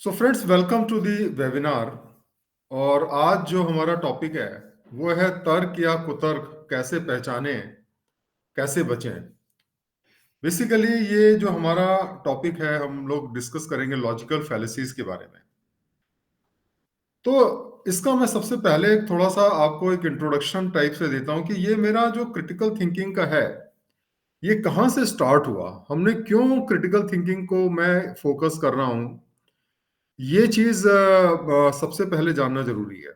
So friends, welcome to the webinar. और आज जो हमारा टॉपिक है वो है तर्क या कुतर्क कैसे पहचानें, कैसे बचें। बेसिकली ये जो हमारा टॉपिक है, हम लोग डिस्कस करेंगे लॉजिकल फैलेसीज के बारे में। तो इसका मैं सबसे पहले थोड़ा सा आपको एक इंट्रोडक्शन टाइप से देता हूं कि ये मेरा जो क्रिटिकल थिंकिंग का है, ये कहाँ से स्टार्ट हुआ, हमने क्यों क्रिटिकल थिंकिंग को मैं फोकस कर रहा हूं। ये चीज सबसे पहले जानना जरूरी है।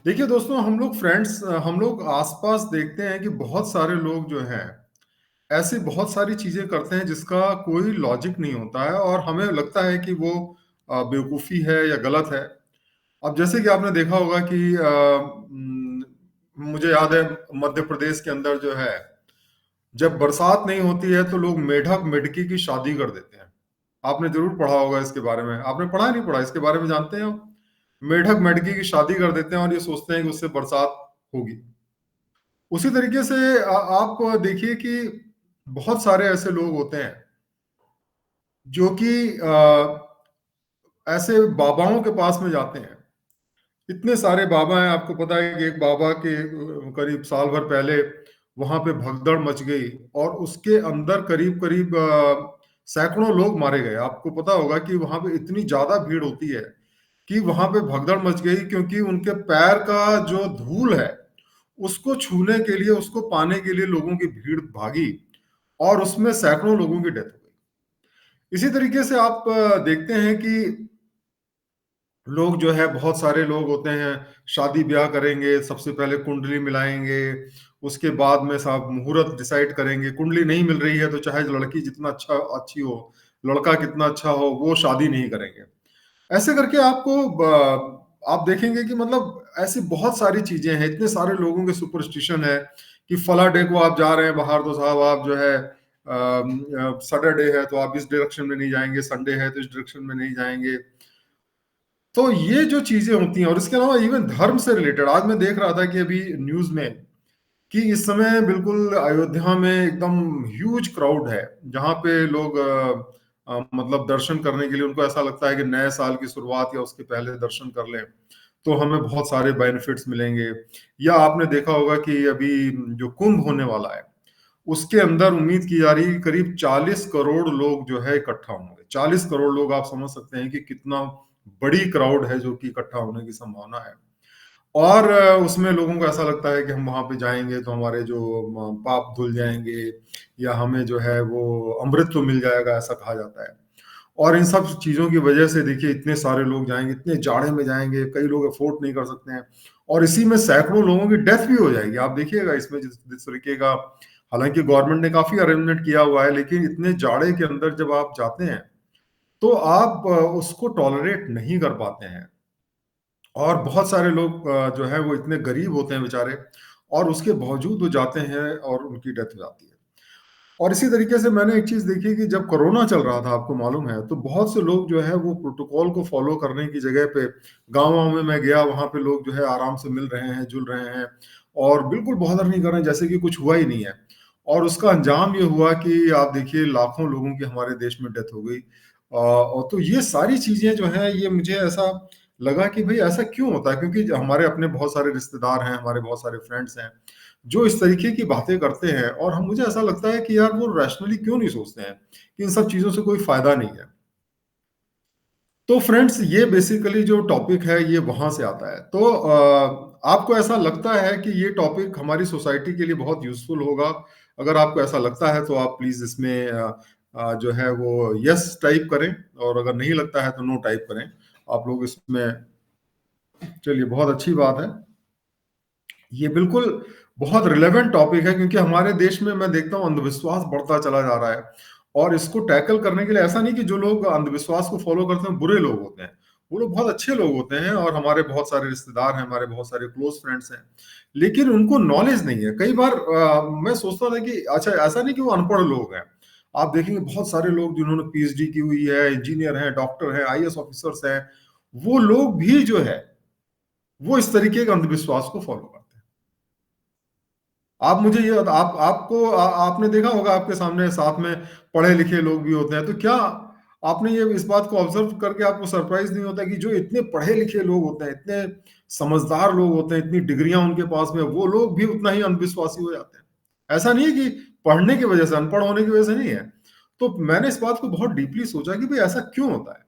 देखिए दोस्तों, हम लोग फ्रेंड्स, हम लोग आसपास देखते हैं कि बहुत सारे लोग जो हैं ऐसी बहुत सारी चीजें करते हैं जिसका कोई लॉजिक नहीं होता है और हमें लगता है कि वो बेवकूफ़ी है या गलत है। अब जैसे कि आपने देखा होगा कि मुझे याद है मध्य प्रदेश के अंदर जो है, जब बरसात नहीं होती है तो लोग मेढक मेढकी की शादी कर देते हैं। आपने जरूर पढ़ा होगा इसके बारे में। आपने पढ़ा नहीं पढ़ा, इसके बारे में जानते हैं आप? मेढक मेढकी की शादी कर देते हैं और ये सोचते हैं कि उससे बरसात होगी। उसी तरीके से आप देखिए कि बहुत सारे ऐसे लोग होते हैं जो कि ऐसे बाबाओं के पास में जाते हैं। इतने सारे बाबा हैं, आपको पता है कि एक बाबा के करीब साल भर पहले वहां पे भगदड़ मच गई और उसके अंदर करीब करीब सैकड़ों लोग मारे गए। आपको पता होगा कि वहां पे इतनी ज्यादा भीड़ होती है कि वहां पे भगदड़ मच गई, क्योंकि उनके पैर का जो धूल है उसको छूने के लिए, उसको पाने के लिए लोगों की भीड़ भागी और उसमें सैकड़ों लोगों की डेथ हो गई। इसी तरीके से आप देखते हैं कि लोग जो है, बहुत सारे लोग होते हैं, शादी ब्याह करेंगे, सबसे पहले कुंडली मिलाएंगे, उसके बाद में साहब मुहूर्त डिसाइड करेंगे। कुंडली नहीं मिल रही है तो चाहे लड़की जितना अच्छी हो, लड़का कितना अच्छा हो, वो शादी नहीं करेंगे। ऐसे करके आप देखेंगे कि मतलब ऐसी बहुत सारी चीजें हैं, इतने सारे लोगों के सुपरस्टिशन है कि फला डे को आप जा रहे हैं बाहर तो साहब आप जो है सैटरडे है तो आप इस डायरेक्शन में नहीं जाएंगे, संडे है तो इस डायरेक्शन में नहीं जाएंगे। तो ये जो चीजें होती हैं, और इसके अलावा इवन धर्म से रिलेटेड, आज मैं देख रहा था कि अभी न्यूज में कि इस समय बिल्कुल अयोध्या में एकदम ह्यूज क्राउड है, जहां पे लोग मतलब दर्शन करने के लिए, उनको ऐसा लगता है कि नए साल की शुरुआत या उसके पहले दर्शन कर लें तो हमें बहुत सारे बेनिफिट्स मिलेंगे। या आपने देखा होगा कि अभी जो कुंभ होने वाला है उसके अंदर उम्मीद की जा रही है कि करीब 40 करोड़ लोग जो है इकट्ठा होंगे। 40 करोड़ लोग, आप समझ सकते हैं कि कितना बड़ी क्राउड है जो कि इकट्ठा होने की संभावना है। और उसमें लोगों को ऐसा लगता है कि हम वहां पे जाएंगे तो हमारे जो पाप धुल जाएंगे या हमें जो है वो अमृत तो मिल जाएगा, ऐसा कहा जाता है। और इन सब चीजों की वजह से देखिए इतने सारे लोग जाएंगे, इतने जाड़े में जाएंगे, कई लोग अफोर्ड नहीं कर सकते हैं और इसी में सैकड़ों लोगों की डेथ भी हो जाएगी। आप देखिएगा इसमें जिस तरीके का, हालांकि गवर्नमेंट ने काफी अरेंजमेंट किया हुआ है, लेकिन इतने जाड़े के अंदर जब आप जाते हैं तो आप उसको टॉलरेट नहीं कर पाते हैं। और बहुत सारे लोग जो है वो इतने गरीब होते हैं बेचारे, और उसके बावजूद वो जाते हैं और उनकी डेथ हो जाती है। और इसी तरीके से मैंने एक चीज देखी कि जब कोरोना चल रहा था, आपको मालूम है, तो बहुत से लोग जो है वो प्रोटोकॉल को फॉलो करने की जगह पे, गाँव में मैं गया, वहां पे लोग जो है आराम से मिल रहे हैं, जुल रहे हैं और बिल्कुल बॉदर नहीं कर रहे हैं, जैसे कि कुछ हुआ ही नहीं है। और उसका अंजाम ये हुआ कि आप देखिए लाखों लोगों की हमारे देश में डेथ हो गई। और तो ये सारी चीजें जो है, ये मुझे ऐसा लगा कि भाई ऐसा क्यों होता है, क्योंकि हमारे अपने बहुत सारे रिश्तेदार हैं, हमारे बहुत सारे फ्रेंड्स हैं जो इस तरीके की बातें करते हैं, और हम, मुझे ऐसा लगता है कि यार वो रैशनली क्यों नहीं सोचते हैं कि इन सब चीजों से कोई फायदा नहीं है। तो फ्रेंड्स, ये बेसिकली जो टॉपिक है ये वहां से आता है। तो आपको ऐसा लगता है कि ये टॉपिक हमारी सोसाइटी के लिए बहुत यूजफुल होगा? अगर आपको ऐसा लगता है तो आप प्लीज इसमें जो है वो यस टाइप करें, और अगर नहीं लगता है तो नो टाइप करें। आप लोग इसमें, चलिए बहुत अच्छी बात है। ये बिल्कुल बहुत रिलेवेंट टॉपिक है, क्योंकि हमारे देश में मैं देखता हूँ अंधविश्वास बढ़ता चला जा रहा है। और इसको टैकल करने के लिए, ऐसा नहीं कि जो लोग अंधविश्वास को फॉलो करते हैं बुरे लोग होते हैं, वो लोग बहुत अच्छे लोग होते हैं और हमारे बहुत सारे रिश्तेदार हैं, हमारे बहुत सारे क्लोज फ्रेंड्स हैं, लेकिन उनको नॉलेज नहीं है। कई बार मैं सोचता था कि अच्छा, ऐसा नहीं कि वो अनपढ़ लोग हैं। आप देखेंगे बहुत सारे लोग जिन्होंने पीएचडी की हुई है, इंजीनियर हैं, डॉक्टर हैं, आईएएस ऑफिसर्स हैं, वो लोग भी जो है वो इस तरीके के अंधविश्वास को फॉलो करते हैं। आप मुझे ये आपको आपने देखा होगा, आपके सामने साथ में पढ़े लिखे लोग भी होते हैं, तो क्या आपने ये इस बात को ऑब्जर्व करके आपको सरप्राइज नहीं होता कि जो इतने पढ़े लिखे लोग होते हैं, इतने समझदार लोग होते हैं, इतनी डिग्रियां उनके पास में, वो लोग भी उतना ही अंधविश्वासी हो जाते हैं। ऐसा नहीं है कि पढ़ने की वजह से, अनपढ़ होने की वजह से नहीं है। तो मैंने इस बात को बहुत डीपली सोचा कि भाई ऐसा क्यों होता है।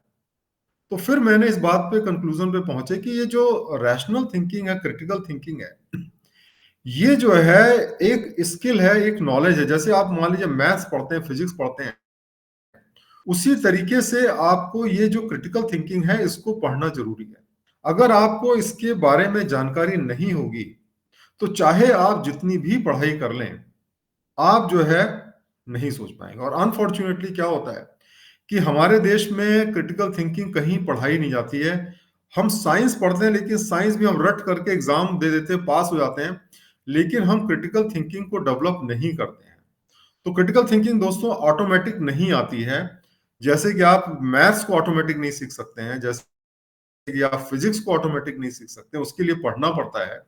तो फिर मैंने इस बात पे कंक्लूजन पे पहुंचे कि ये जो रैशनल थिंकिंग है, क्रिटिकल थिंकिंग है, ये जो है एक स्किल है, एक नॉलेज है। जैसे आप मान लीजिए मैथ्स पढ़ते हैं, फिजिक्स पढ़ते हैं, उसी तरीके से आपको ये जो क्रिटिकल थिंकिंग है इसको पढ़ना जरूरी है। अगर आपको इसके बारे में जानकारी नहीं होगी तो चाहे आप जितनी भी पढ़ाई कर लें, आप जो है नहीं सोच पाएंगे। और अनफॉर्चुनेटली क्या होता है कि हमारे देश में क्रिटिकल थिंकिंग कहीं पढ़ाई नहीं जाती है। हम साइंस पढ़ते हैं, लेकिन साइंस भी हम रट करके एग्जाम दे देते हैं, पास हो जाते हैं, लेकिन हम क्रिटिकल थिंकिंग को डेवलप नहीं करते हैं। तो क्रिटिकल थिंकिंग दोस्तों ऑटोमेटिक नहीं आती है। जैसे कि आप मैथ्स को ऑटोमेटिक नहीं सीख सकते हैं, जैसे कि आप फिजिक्स को ऑटोमेटिक नहीं सीख सकते, उसके लिए पढ़ना पड़ता है,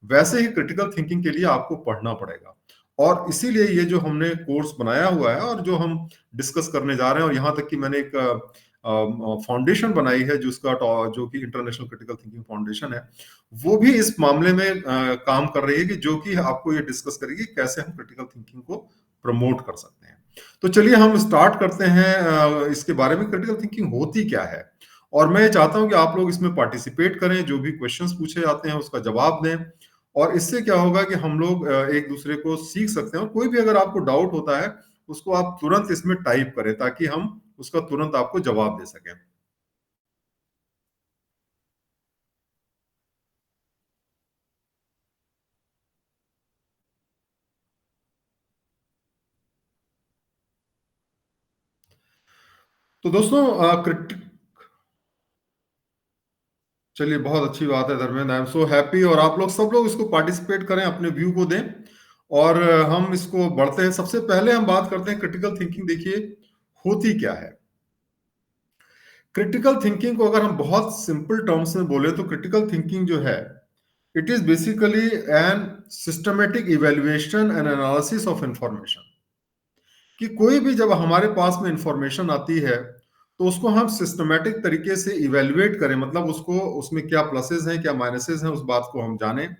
वैसे ही क्रिटिकल थिंकिंग के लिए आपको पढ़ना पड़ेगा। और इसीलिए ये जो हमने कोर्स बनाया हुआ है और जो हम डिस्कस करने जा रहे हैं, और यहाँ तक कि मैंने एक फाउंडेशन बनाई है जिसका जो कि इंटरनेशनल क्रिटिकल थिंकिंग फाउंडेशन है, वो भी इस मामले में काम कर रही है कि जो कि आपको ये डिस्कस करेगी कैसे हम क्रिटिकल थिंकिंग को प्रमोट कर सकते हैं। तो चलिए हम स्टार्ट करते हैं इसके बारे में, क्रिटिकल थिंकिंग होती क्या है। और मैं चाहता हूं कि आप लोग इसमें पार्टिसिपेट करें, जो भी क्वेश्चंस पूछे जाते हैं उसका जवाब दें। और इससे क्या होगा कि हम लोग एक दूसरे को सीख सकते हैं। और कोई भी अगर आपको डाउट होता है उसको आप तुरंत इसमें टाइप करें ताकि हम उसका तुरंत आपको जवाब दे सकें। तो दोस्तों क्रिटिक चलिए, बहुत अच्छी बात है Dharmendra, I am so happy. और आप लोग सब लोग इसको पार्टिसिपेट करें, अपने व्यू को दें, और हम इसको बढ़ते हैं। सबसे पहले हम बात करते हैं क्रिटिकल थिंकिंग। देखिए होती क्या है। क्रिटिकल थिंकिंग को अगर हम बहुत सिंपल टर्म्स में बोले तो क्रिटिकल थिंकिंग जो है, it is basically an systematic evaluation and analysis of information. कि कोई भी जब हमारे पास में इंफॉर्मेशन आती है तो उसको हम सिस्टमेटिक तरीके से इवेल्युएट करें, मतलब उसको, उसमें क्या प्लसेस हैं क्या माइनसेस हैं उस बात को हम जानें,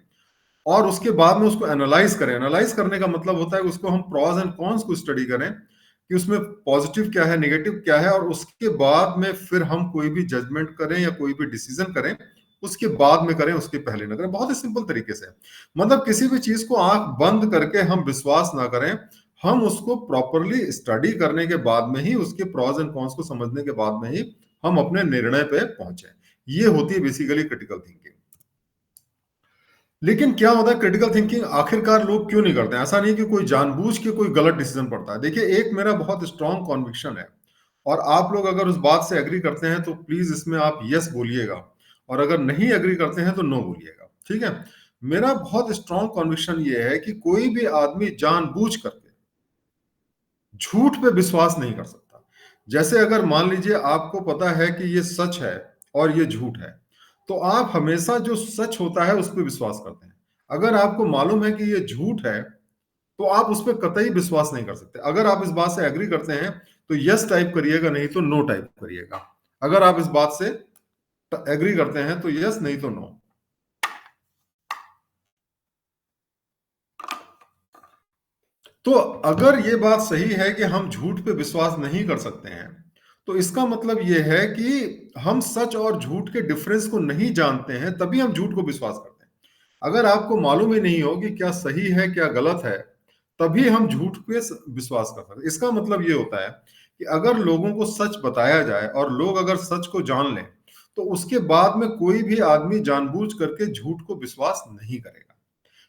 और उसके बाद में उसको एनालाइज करें। एनालाइज करने का मतलब होता है कि उसको हम प्रॉस एंड कॉन्स को स्टडी करें कि उसमें पॉजिटिव क्या है, नेगेटिव क्या है, और उसके बाद में फिर हम कोई भी जजमेंट करें या कोई भी डिसीजन करें, उसके बाद में करें, उसके पहले ना करें। बहुत ही सिंपल तरीके से, मतलब किसी भी चीज को आंख बंद करके हम विश्वास ना करें, हम उसको प्रॉपरली स्टडी करने के बाद में ही, उसके प्रॉस एंड कॉन्स को समझने के बाद में ही हम अपने निर्णय पे पहुंचे। ये होती है बेसिकली क्रिटिकल थिंकिंग। लेकिन क्या होता है क्रिटिकल थिंकिंग आखिरकार लोग क्यों नहीं करते हैं? ऐसा नहीं कि कोई जानबूझ के कोई गलत डिसीजन पड़ता है। देखिए एक मेरा बहुत स्ट्रांग कॉन्विक्शन है, और आप लोग अगर उस बात से एग्री करते हैं तो प्लीज इसमें आप यस बोलिएगा, और अगर नहीं एग्री करते हैं तो नो बोलिएगा, ठीक है। मेरा बहुत स्ट्रांग कॉन्विक्शन ये है कि कोई भी आदमी जानबूझ करके झूठ पे विश्वास नहीं कर सकता। जैसे अगर मान लीजिए आपको पता है कि ये सच है और ये झूठ है, तो आप हमेशा जो सच होता है उस पर विश्वास करते हैं। अगर आपको मालूम है कि ये झूठ है तो आप उस पर कतई विश्वास नहीं कर सकते। अगर आप इस बात से एग्री करते हैं तो यस टाइप करिएगा, नहीं तो नो टाइप करिएगा। अगर आप इस बात से एग्री करते हैं तो यस, नहीं तो नो। तो अगर ये बात सही है कि हम झूठ पे विश्वास नहीं कर सकते हैं, तो इसका मतलब ये है कि हम सच और झूठ के डिफरेंस को नहीं जानते हैं, तभी हम झूठ को विश्वास करते हैं। अगर आपको मालूम ही नहीं हो कि क्या सही है क्या गलत है, तभी हम झूठ पे विश्वास कर सकते हैं। इसका मतलब ये होता है कि अगर लोगों को सच बताया जाए और लोग अगर सच को जान लें, तो उसके बाद में कोई भी आदमी जानबूझ करके झूठ को विश्वास नहीं करेगा।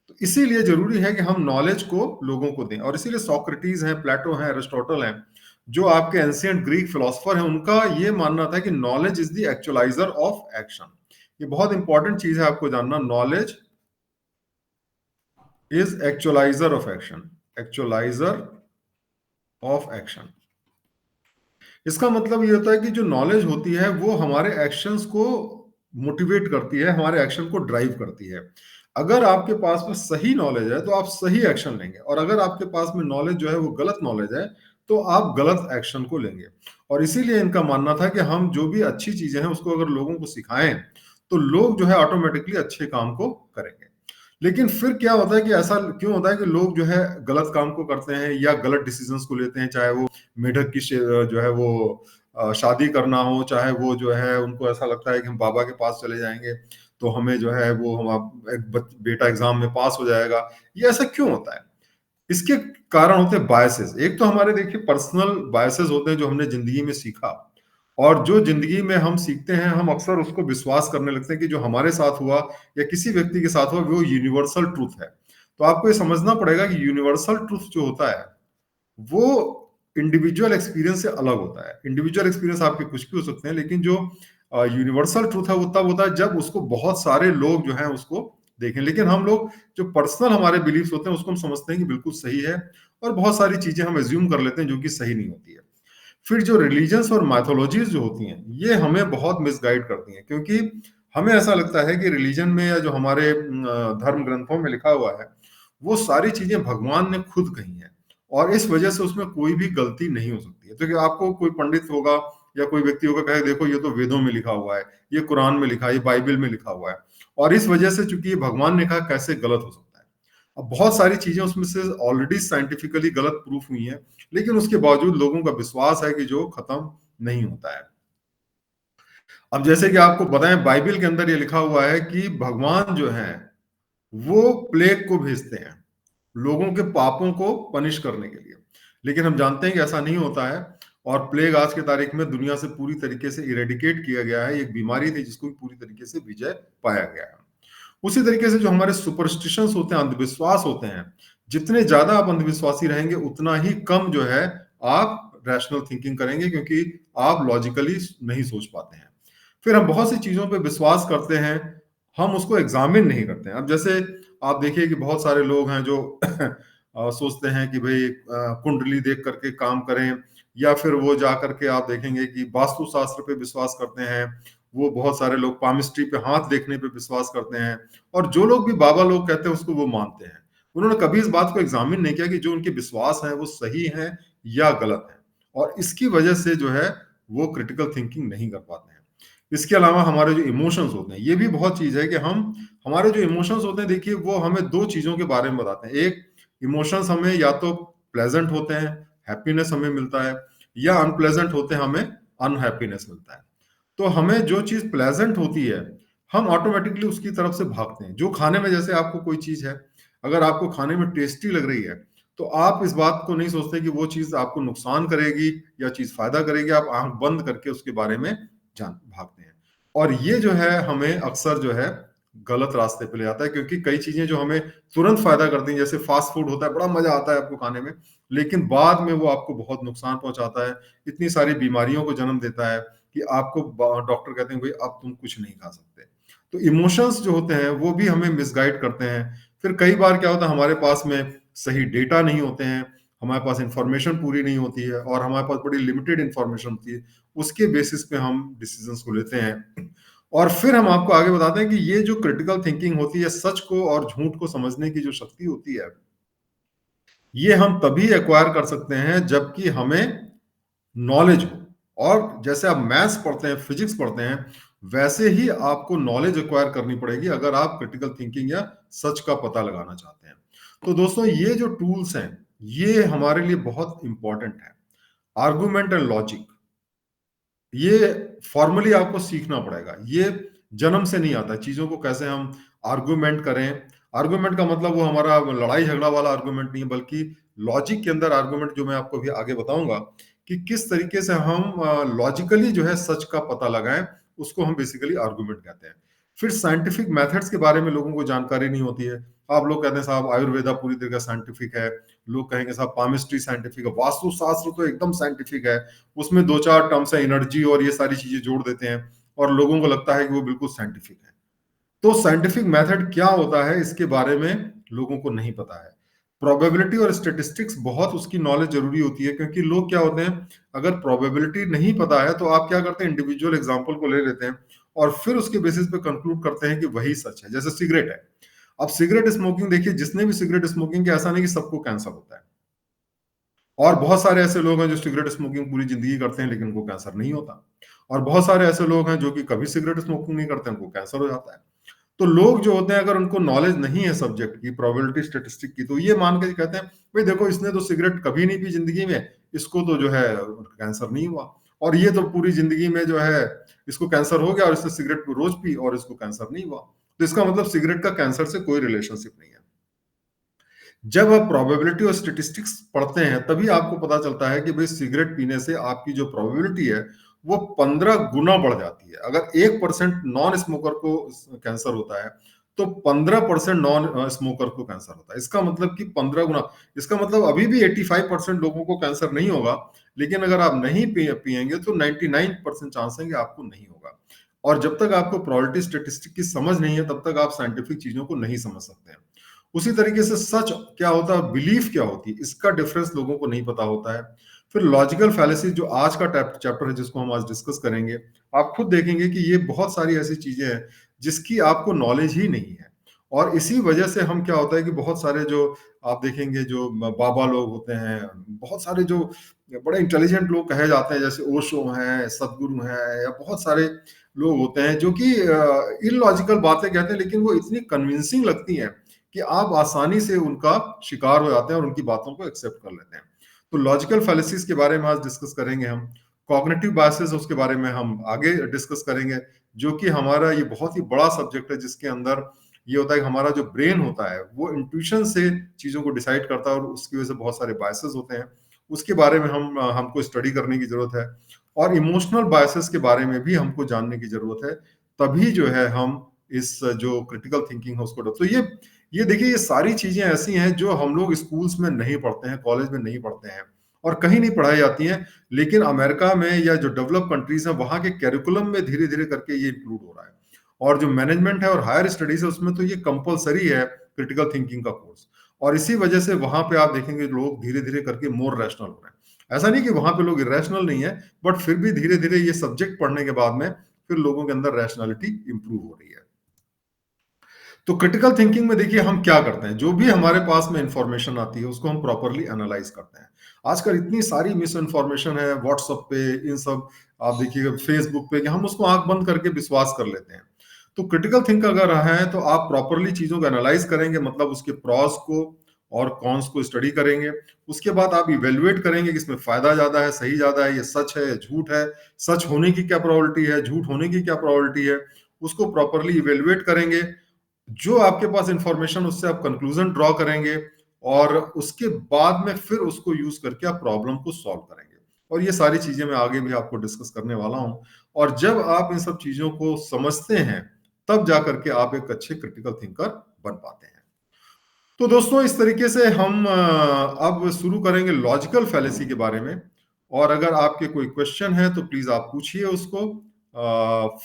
तो इसीलिए जरूरी है कि हम नॉलेज को लोगों को दें। और इसीलिए सोक्रेटिस हैं, प्लेटो हैं, एरिस्टोटल हैं, जो आपके एंशियंट ग्रीक फिलोसफर हैं, उनका ये मानना था कि knowledge is the actualizer of action. ये बहुत इंपॉर्टेंट चीज है आपको जानना, knowledge is actualizer of action. Actualizer of action, इसका मतलब ये होता है कि जो नॉलेज होती है वो हमारे एक्शंस को मोटिवेट करती है, हमारे एक्शन को ड्राइव करती है। अगर आपके पास में सही नॉलेज है तो आप सही एक्शन लेंगे, और अगर आपके पास में नॉलेज जो है वो गलत नॉलेज है तो आप गलत एक्शन को लेंगे। और इसीलिए इनका मानना था कि हम जो भी अच्छी चीजें हैं उसको अगर लोगों को सिखाएं तो लोग जो है ऑटोमेटिकली अच्छे काम को करेंगे। लेकिन फिर क्या होता है कि ऐसा क्यों होता है कि लोग जो है गलत काम को करते हैं या गलत डिसीजंस को लेते हैं, चाहे वो मेढक की जो है वो शादी करना हो, चाहे वो जो है उनको ऐसा लगता है कि हम बाबा के पास चले जाएंगे तो हमें जो है वो बेटा एग्जाम में पास हो जाएगा। ये ऐसा क्यों होता है? इसके कारण होते हैं बायसेस। एक तो हमारे देखिए पर्सनल बायसेस होते हैं जो हमने जिंदगी में सीखा, और जो जिंदगी में हम सीखते हैं हम अक्सर उसको विश्वास करने लगते हैं कि जो हमारे साथ हुआ या किसी व्यक्ति के साथ हुआ वो यूनिवर्सल ट्रूथ है। तो आपको ये समझना पड़ेगा कि यूनिवर्सल ट्रूथ जो होता है वो इंडिविजुअल एक्सपीरियंस से अलग होता है। इंडिविजुअल एक्सपीरियंस आपके कुछ भी हो सकते हैं, लेकिन जो यूनिवर्सल ट्रूथ है वो तब होता है जब उसको बहुत सारे लोग जो है उसको देखें। लेकिन हम लोग जो पर्सनल हमारे बिलीफ्स होते हैं उसको हम समझते हैं कि बिल्कुल सही है, और बहुत सारी चीजें हम एज्यूम कर लेते हैं जो कि सही नहीं होती है। फिर जो रिलीजन्स और मैथोलॉजीज जो होती हैं ये हमें बहुत मिसगाइड करती हैं, क्योंकि हमें ऐसा लगता है कि रिलीजन में या जो हमारे धर्म ग्रंथों में लिखा हुआ है वो सारी चीजें भगवान ने खुद कही हैं, और इस वजह से उसमें कोई भी गलती नहीं हो सकती है। तो कि आपको कोई पंडित होगा या कोई व्यक्ति होगा कहे देखो ये तो वेदों में लिखा हुआ है, ये कुरान में लिखा है, ये बाइबल में लिखा हुआ है, और इस वजह से चूंकि ये भगवान ने कहा कैसे गलत हो सकता है। अब बहुत सारी चीजें उसमें से ऑलरेडी साइंटिफिकली गलत प्रूफ हुई हैं, लेकिन उसके बावजूद लोगों का विश्वास है कि जो खत्म नहीं होता है। अब जैसे कि आपको बताएं बाइबल के अंदर ये लिखा हुआ है कि भगवान जो है वो प्लेग को भेजते हैं लोगों के पापों को पनिश करने के लिए, लेकिन हम जानते हैं कि ऐसा नहीं होता है। और प्लेग आज के तारीख में दुनिया से पूरी तरीके से इरेडिकेट किया गया है। एक बीमारी थी जिसको पूरी तरीके से विजय पाया गया है। उसी तरीके से जो हमारे सुपरस्टिशंस होते हैं, अंधविश्वास होते हैं, जितने ज्यादा आप अंधविश्वासी रहेंगे उतना ही कम जो है आप रैशनल थिंकिंग करेंगे, क्योंकि आप लॉजिकली नहीं सोच पाते हैं। फिर हम बहुत सी चीजों पे विश्वास करते हैं, हम उसको एग्जामिन नहीं करते हैं। अब जैसे आप देखिए कि बहुत सारे लोग हैं जो सोचते हैं कि भाई कुंडली देख करके काम करें, या फिर वो जा करके आप देखेंगे कि वास्तु शास्त्र पे विश्वास करते हैं। वो बहुत सारे लोग पामिस्ट्री पे हाथ देखने पे विश्वास करते हैं, और जो लोग भी बाबा लोग कहते हैं उसको वो मानते हैं। उन्होंने कभी इस बात को एग्जामिन नहीं किया कि जो उनके विश्वास है वो सही है या गलत है, और इसकी वजह से जो है वो क्रिटिकल थिंकिंग नहीं कर पाते हैं। इसके अलावा हमारे जो इमोशंस होते हैं ये भी बहुत चीज है कि हम हमारे जो इमोशंस होते हैं देखिए वो हमें दो चीजों के बारे में बताते हैं। एक, इमोशंस हमें या तो प्लेजेंट होते हैं, हैप्पीनेस हमें मिलता है, या अनप्लेजेंट होते हैं, हमें अनहैप्पीनेस मिलता है। तो हमें जो चीज प्लेजेंट होती है हम ऑटोमेटिकली उसकी तरफ से भागते हैं। जो खाने में, जैसे आपको कोई चीज है अगर आपको खाने में टेस्टी लग रही है तो आप इस बात को नहीं सोचते कि वो चीज आपको नुकसान करेगी या चीज फायदा करेगी, आप आंख बंद करके उसके बारे में जान भागते हैं। और ये जो है हमें अक्सर जो है गलत रास्ते पे ले जाता है, क्योंकि कई चीजें जो हमें तुरंत फायदा करती हैं, जैसे फास्ट फूड होता है, बड़ा मजा आता है आपको खाने में, लेकिन बाद में वो आपको बहुत नुकसान पहुंचाता है, इतनी सारी बीमारियों को जन्म देता है कि आपको डॉक्टर कहते हैं भाई अब तुम कुछ नहीं खा सकते। तो इमोशंस जो होते हैं वो भी हमें मिसगाइड करते हैं। फिर कई बार क्या होता है हमारे पास में सही डेटा नहीं होते हैं, हमारे पास इंफॉर्मेशन पूरी नहीं होती है, और हमारे पास बड़ी लिमिटेड इंफॉर्मेशन होती है, उसके बेसिस पे हम डिसीजंस को लेते हैं। और फिर हम आपको आगे बताते हैं कि ये जो क्रिटिकल थिंकिंग होती है, सच को और झूठ को समझने की जो शक्ति होती है, ये हम तभी एक्वायर कर सकते हैं जबकि हमें नॉलेज हो। और जैसे आप मैथ्स पढ़ते हैं, फिजिक्स पढ़ते हैं, वैसे ही आपको नॉलेज एक्वायर करनी पड़ेगी अगर आप क्रिटिकल थिंकिंग या सच का पता लगाना चाहते हैं। तो दोस्तों ये जो टूल्स हैं ये हमारे लिए बहुत इंपॉर्टेंट है। आर्गुमेंट एंड लॉजिक, ये फॉर्मली आपको सीखना पड़ेगा, ये जन्म से नहीं आता। चीजों को कैसे हम आर्गुमेंट करें, आर्गुमेंट का मतलब वो हमारा लड़ाई झगड़ा वाला आर्गुमेंट नहीं है, बल्कि लॉजिक के अंदर आर्गुमेंट, जो मैं आपको भी आगे बताऊंगा कि किस तरीके से हम लॉजिकली जो है सच का पता लगाएं, उसको हम बेसिकली आर्गुमेंट कहते हैं। फिर साइंटिफिक मेथड्स के बारे में लोगों को जानकारी नहीं होती है। आप लोग कहते हैं साहब आयुर्वेदा पूरी तरह साइंटिफिक है, लोग कहेंगे साहब पामिस्ट्री साइंटिफिक है, वास्तु शास्त्र तो एकदम साइंटिफिक है, उसमें दो चार टर्म्स है एनर्जी और ये सारी चीजें जोड़ देते हैं, और लोगों को लगता है कि वो बिल्कुल साइंटिफिक है। तो साइंटिफिक मेथड क्या होता है इसके बारे में लोगों को नहीं पता है। प्रोबेबिलिटी और स्टेटिस्टिक्स बहुत उसकी नॉलेज जरूरी होती है, क्योंकि लोग क्या होते हैं अगर प्रोबेबिलिटी नहीं पता है तो आप क्या करते हैं इंडिविजुअल एग्जांपल को ले लेते हैं और फिर उसके बेसिस पे कंक्लूड करते हैं कि वही सच है। जैसे सिगरेट है, अब सिगरेट स्मोकिंग देखिए, जिसने भी सिगरेट स्मोकिंग किया, ऐसा नहीं कि सबको कैंसर होता है। और बहुत सारे ऐसे लोग हैं जो सिगरेट स्मोकिंग पूरी जिंदगी करते हैं लेकिन उनको कैंसर नहीं होता। और बहुत सारे ऐसे लोग हैं जो कि कभी सिगरेट स्मोकिंग नहीं करते, उनको कैंसर हो जाता है। तो लोग जो होते हैं, अगर उनको नॉलेज नहीं है सब्जेक्ट की, प्रोबेबिलिटी स्टेटिस्टिक की, तो ये मान के कहते हैं भाई देखो इसने तो सिगरेट कभी नहीं पी जिंदगी में, इसको तो जो है कैंसर नहीं हुआ। और ये तो पूरी जिंदगी में जो है इसको कैंसर हो गया और इसने सिगरेट रोज पी और इसको कैंसर नहीं हुआ। तो इसका मतलब सिगरेट का कैंसर से कोई रिलेशनशिप नहीं है। जब आप प्रोबेबिलिटी और स्टेटिस्टिक्स पढ़ते हैं तभी आपको पता चलता है कि भाई सिगरेट पीने से आपकी जो प्रोबेबिलिटी है वो 15 गुना बढ़ जाती है। अगर 1% नॉन स्मोकर को कैंसर होता है तो 15% नॉन स्मोकर को कैंसर होता है। इसका मतलब कि 15 गुना। इसका मतलब अभी भी 85% लोगों को कैंसर नहीं होगा, लेकिन अगर आप नहीं पिएंगे तो 99% चांस है कि आपको नहीं होगा। और जब तक आपको प्रोबेबिलिटी स्टेटिस्टिक की समझ नहीं है तब तक आप साइंटिफिक चीजों को नहीं समझ सकते हैं। उसी तरीके से सच क्या होता है, बिलीफ क्या होती है, इसका डिफरेंस लोगों को नहीं पता होता है। फिर लॉजिकल फैलेसी जो आज का चैप्टर है जिसको हम आज डिस्कस करेंगे, आप खुद देखेंगे कि ये बहुत सारी ऐसी चीजें हैं जिसकी आपको नॉलेज ही नहीं है। और इसी वजह से हम क्या होता है कि बहुत सारे जो आप देखेंगे जो बाबा लोग होते हैं, बहुत सारे जो बड़े इंटेलिजेंट लोग कहे जाते हैं जैसे ओशो हैं, सदगुरु हैं, या बहुत सारे लोग होते हैं जो कि इलॉजिकल बातें कहते हैं लेकिन वो इतनी कन्विंसिंग लगती हैं कि आप आसानी से उनका शिकार हो जाते हैं और उनकी बातों को एक्सेप्ट कर लेते हैं। तो लॉजिकल फैलेसीज के बारे में आज डिस्कस करेंगे हम। कॉग्निटिव बायसेस उसके बारे में हम आगे डिस्कस करेंगे, जो कि हमारा ये बहुत ही बड़ा सब्जेक्ट है जिसके अंदर ये होता है कि हमारा जो ब्रेन होता है वो इंट्यूशन से चीजों को डिसाइड करता है और उसकी वजह से बहुत सारे बायसेस होते हैं। उसके बारे में हमको स्टडी करने की जरूरत है। और इमोशनल बायसेस के बारे में भी हमको जानने की जरूरत है। तभी जो है हम इस जो क्रिटिकल थिंकिंग है उसको तो ये देखिए ये सारी चीजें ऐसी हैं जो हम लोग स्कूल्स में नहीं पढ़ते हैं, कॉलेज में नहीं पढ़ते हैं और कहीं नहीं पढ़ाई जाती हैं। लेकिन अमेरिका में या जो डेवलप कंट्रीज हैं वहां के कैरिकुलम में धीरे धीरे करके ये इंक्लूड हो रहा है। और जो मैनेजमेंट है और हायर स्टडीज है उसमें तो ये कंपलसरी है क्रिटिकल थिंकिंग का कोर्स। और इसी वजह से वहां पे आप देखेंगे लोग धीरे धीरे करके मोर रैशनल हो रहे हैं। ऐसा नहीं कि वहां पे लोग इरेशनल नहीं है, बट फिर भी धीरे धीरे ये सब्जेक्ट पढ़ने के बाद में फिर लोगों के अंदर रैशनैलिटी इंप्रूव हो रही है। तो क्रिटिकल थिंकिंग में देखिए हम क्या करते हैं, जो भी हमारे पास में इंफॉर्मेशन आती है उसको हम प्रॉपरली एनालाइज करते हैं। आजकल इतनी सारी मिस इन्फॉर्मेशन है व्हाट्सएप पे, इन सब आप देखिएगा फेसबुक पे, कि हम उसको आंख बंद करके विश्वास कर लेते हैं। तो क्रिटिकल थिंक अगर है तो आप प्रॉपरली चीजों को एनालाइज करेंगे, मतलब उसके प्रॉस को और कॉन्स को स्टडी करेंगे। उसके बाद आप इवेलुएट करेंगे कि इसमें फायदा ज्यादा है, सही ज्यादा है, ये सच है, झूठ है, सच होने की क्या प्रोबेबिलिटी है, झूठ होने की क्या प्रोबेबिलिटी है, उसको प्रॉपरली इवेलुएट करेंगे। जो आपके पास इंफॉर्मेशन उससे आप कंक्लूजन ड्रॉ करेंगे और उसके बाद में फिर उसको यूज करके आप प्रॉब्लम को सॉल्व करेंगे। और ये सारी चीजें मैं आगे भी आपको डिस्कस करने वाला हूं। और जब आप इन सब चीजों को समझते हैं तब जाकर के आप एक अच्छे क्रिटिकल थिंकर बन पाते हैं। तो दोस्तों इस तरीके से हम अब शुरू करेंगे लॉजिकल फैलेसी के बारे में। और अगर आपके कोई क्वेश्चन है तो प्लीज आप पूछिए उसको,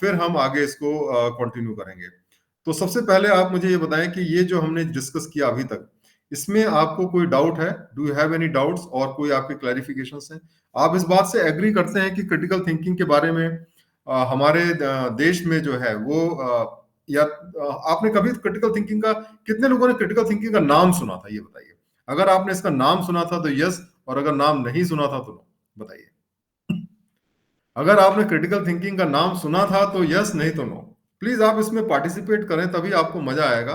फिर हम आगे इसको कंटिन्यू करेंगे। तो सबसे पहले आप मुझे ये बताएं कि ये जो हमने डिस्कस किया अभी तक, इसमें आपको कोई डाउट है? Do you have any doubts और कोई आपके क्लैरिफिकेशंस हैं? आप इस बात से एग्री करते हैं कि क्रिटिकल थिंकिंग के बारे में हमारे देश में जो है वो या आपने कभी क्रिटिकल थिंकिंग का, कितने लोगों ने क्रिटिकल थिंकिंग का नाम सुना था ये बताइए। अगर आपने इसका नाम सुना था तो यस, और अगर नाम नहीं सुना था तो नो बताइए। अगर आपने क्रिटिकल थिंकिंग का नाम सुना था तो यस, नहीं तो नो। प्लीज आप इसमें पार्टिसिपेट करें तभी आपको मजा आएगा।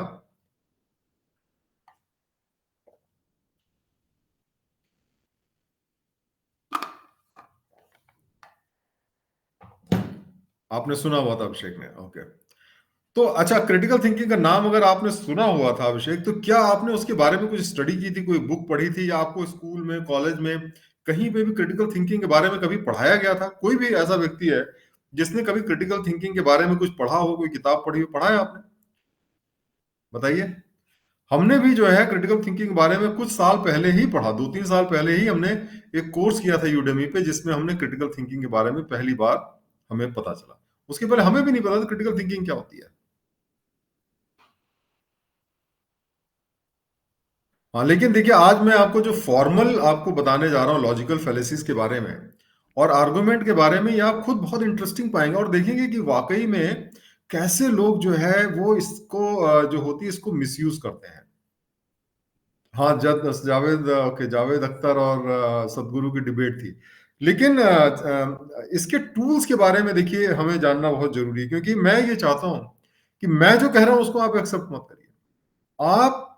आपने सुना हुआ था अभिषेक ने, ओके। तो अच्छा, क्रिटिकल थिंकिंग का नाम अगर आपने सुना हुआ था अभिषेक, तो क्या आपने उसके बारे में कुछ स्टडी की थी, कोई बुक पढ़ी थी, या आपको स्कूल में, कॉलेज में, कहीं पे भी क्रिटिकल थिंकिंग के बारे में कभी पढ़ाया गया था? कोई भी ऐसा व्यक्ति है जिसने कभी क्रिटिकल थिंकिंग के बारे में कुछ पढ़ा हो, कोई किताब पढ़ी हो, पढ़ा है आपने? बताइए। हमने भी जो है क्रिटिकल थिंकिंग के बारे में कुछ साल पहले ही पढ़ा, 2-3 साल पहले ही हमने एक कोर्स किया था यूडेमी पे जिसमें हमने क्रिटिकल थिंकिंग के बारे में पहली बार हमें पता चला। उसके पहले हमें भी नहीं पता था क्रिटिकल थिंकिंग क्या होती है। हाँ, लेकिन देखिए आज मैं आपको जो फॉर्मल आपको बताने जा रहा हूँ लॉजिकल फैलेसीज के बारे में और आर्गुमेंट के बारे में, ये आप खुद बहुत इंटरेस्टिंग पाएंगे और देखेंगे कि वाकई में कैसे लोग जो है वो इसको जो होती है इसको मिसयूज करते हैं। हाँ, जावेद, ओके, जावेद अख्तर और सदगुरु की डिबेट थी। लेकिन इसके टूल्स के बारे में देखिए हमें जानना बहुत जरूरी है, क्योंकि मैं ये चाहता हूं कि मैं जो कह रहा हूं उसको आप एक्सेप्ट मत करिए। आप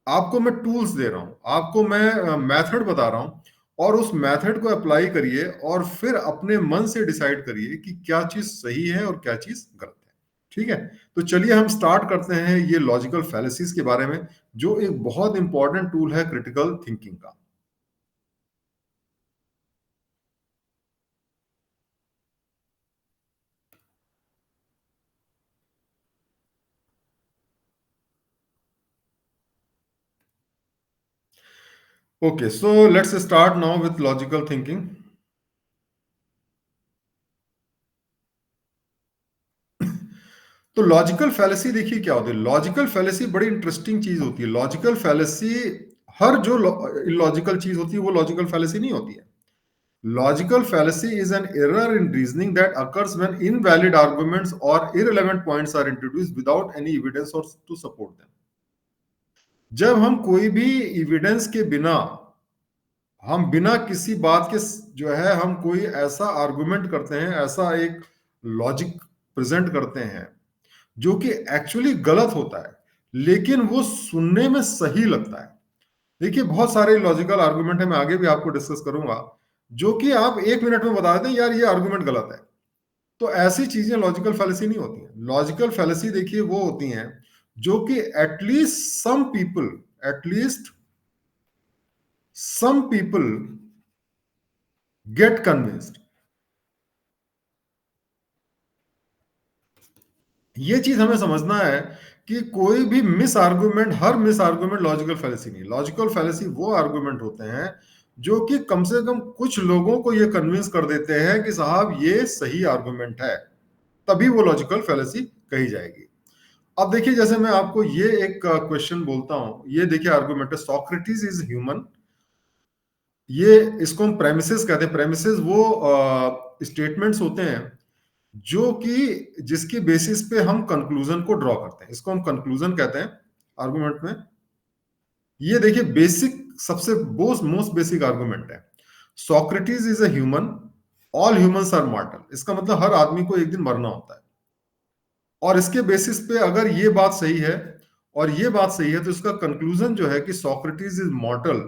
आपको मैं टूल्स दे रहा हूं, आपको मैं मेथड बता रहा हूं, और उस मेथड को अप्लाई करिए और फिर अपने मन से डिसाइड करिए कि क्या चीज सही है और क्या चीज गलत है। ठीक है? तो चलिए हम स्टार्ट करते हैं ये लॉजिकल फैलेसीज के बारे में, जो एक बहुत इंपॉर्टेंट टूल है क्रिटिकल थिंकिंग का। Okay, so let's start now with logical thinking. तो लॉजिकल फैलेसी देखिए क्या होती है। लॉजिकल फैलेसी बड़ी इंटरेस्टिंग चीज होती है। लॉजिकल फैलेसी, हर जो इलॉजिकल चीज होती है वो लॉजिकल फैलेसी नहीं होती है। Logical fallacy is an error in reasoning that occurs when invalid arguments or irrelevant points are introduced without any evidence or to support them. जब हम कोई भी एविडेंस के बिना, हम बिना किसी बात के जो है हम कोई ऐसा आर्गुमेंट करते हैं, ऐसा एक लॉजिक प्रेजेंट करते हैं जो कि एक्चुअली गलत होता है, लेकिन वो सुनने में सही लगता है। देखिए बहुत सारे लॉजिकल आर्गुमेंट है, मैं आगे भी आपको डिस्कस करूंगा, जो कि आप एक मिनट में बता देते हैं यार ये आर्गुमेंट गलत है। तो ऐसी चीजें लॉजिकल फैलेसी नहीं होती हैं। लॉजिकल फैलेसी देखिए वो होती हैं जो कि at least some people get convinced. ये चीज हमें समझना है कि कोई भी मिस आर्गुमेंट, हर मिस आर्गुमेंट लॉजिकल फैलेसी नहीं। लॉजिकल फैलेसी वो आर्गुमेंट होते हैं जो कि कम से कम कुछ लोगों को ये कन्विंस कर देते हैं कि साहब ये सही आर्गुमेंट है, तभी वो लॉजिकल फैलेसी कही जाएगी। अब देखिए जैसे मैं आपको ये एक क्वेश्चन बोलता हूं, ये देखिए आर्गुमेंट है, सोक्रेटिस इज ह्यूमन। ये इसको हम प्रेमिसेस कहते हैं। प्रेमिसेस वो स्टेटमेंट्स होते हैं जो कि जिसकी बेसिस पे हम कंक्लूजन को ड्रॉ करते हैं, इसको हम कंक्लूजन कहते हैं आर्गुमेंट में। ये देखिए बेसिक, सबसे मोस्ट बेसिक आर्गुमेंट है, Socrates is a human, all humans are mortal. इसका मतलब हर आदमी को एक दिन मरना होता है, और इसके बेसिस पे अगर ये बात सही है और ये बात सही है तो इसका कंक्लूजन जो है कि सोक्रेटिस इज मॉर्टल,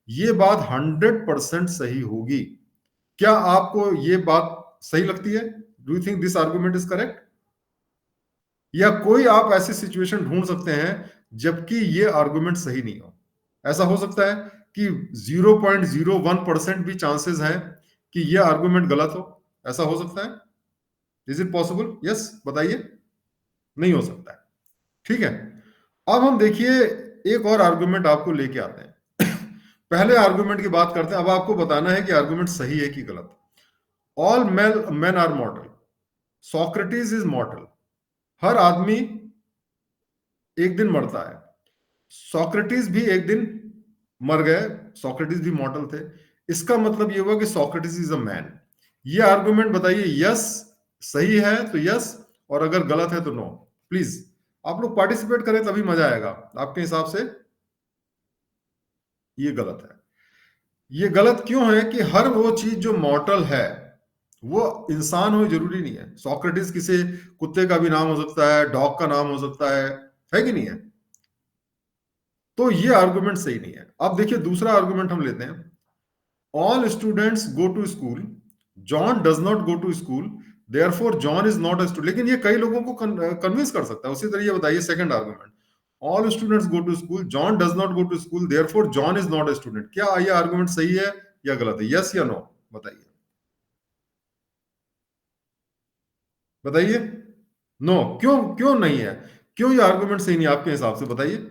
ये बात 100% सही होगी। क्या आपको ये बात सही लगती है? Do you think this argument is correct? या कोई आप ऐसी सिचुएशन ढूंढ सकते हैं जबकि ये आर्गुमेंट सही नहीं हो? ऐसा हो सकता है कि 0.01% भी चांसेस हैं कि ये आर्गुमेंट गलत हो? ऐसा हो सकता है? Is it possible? यस, बताइए। नहीं हो सकता है। ठीक है, अब हम देखिए एक और आर्गुमेंट आपको लेके आते हैं। पहले आर्गुमेंट की बात करते हैं, अब आपको बताना है कि आर्गुमेंट सही है कि गलत। All men are mortal, Socrates is mortal. हर आदमी एक दिन मरता है, सोक्रेटिस भी एक दिन मर गए, सोक्रेटिस भी मॉर्टल थे। इसका मतलब ये हुआ कि सोक्रेटिस इज अ मैन। ये आर्गुमेंट बताइए यस सही है तो यस, और अगर गलत है तो नो। प्लीज आप लोग पार्टिसिपेट करें तभी मजा आएगा। आपके हिसाब से ये गलत है। ये गलत क्यों है कि हर वो चीज जो मॉर्टल है वो इंसान हो जरूरी नहीं है। सोक्रेटिस किसी कुत्ते का भी नाम हो सकता है, डॉग का नाम हो सकता है कि नहीं है? तो ये आर्गुमेंट सही नहीं है। अब देखिए दूसरा आर्गुमेंट हम लेते हैं, all students go to school, John does not go to school, therefore John is not a student. लेकिन ये कई लोगों को कन्विंस कर सकता है। उसी तरह ये बताइए second argument, all students go to school, John does not go to school, therefore John is not a student. क्या ये आर्गुमेंट सही है या गलत है? यस या नो, बताइए। बताइए। नो, क्यों? क्यों नहीं है? क्यों ये आर्गुमेंट सही नहीं है आपके हिसाब से? बताइए।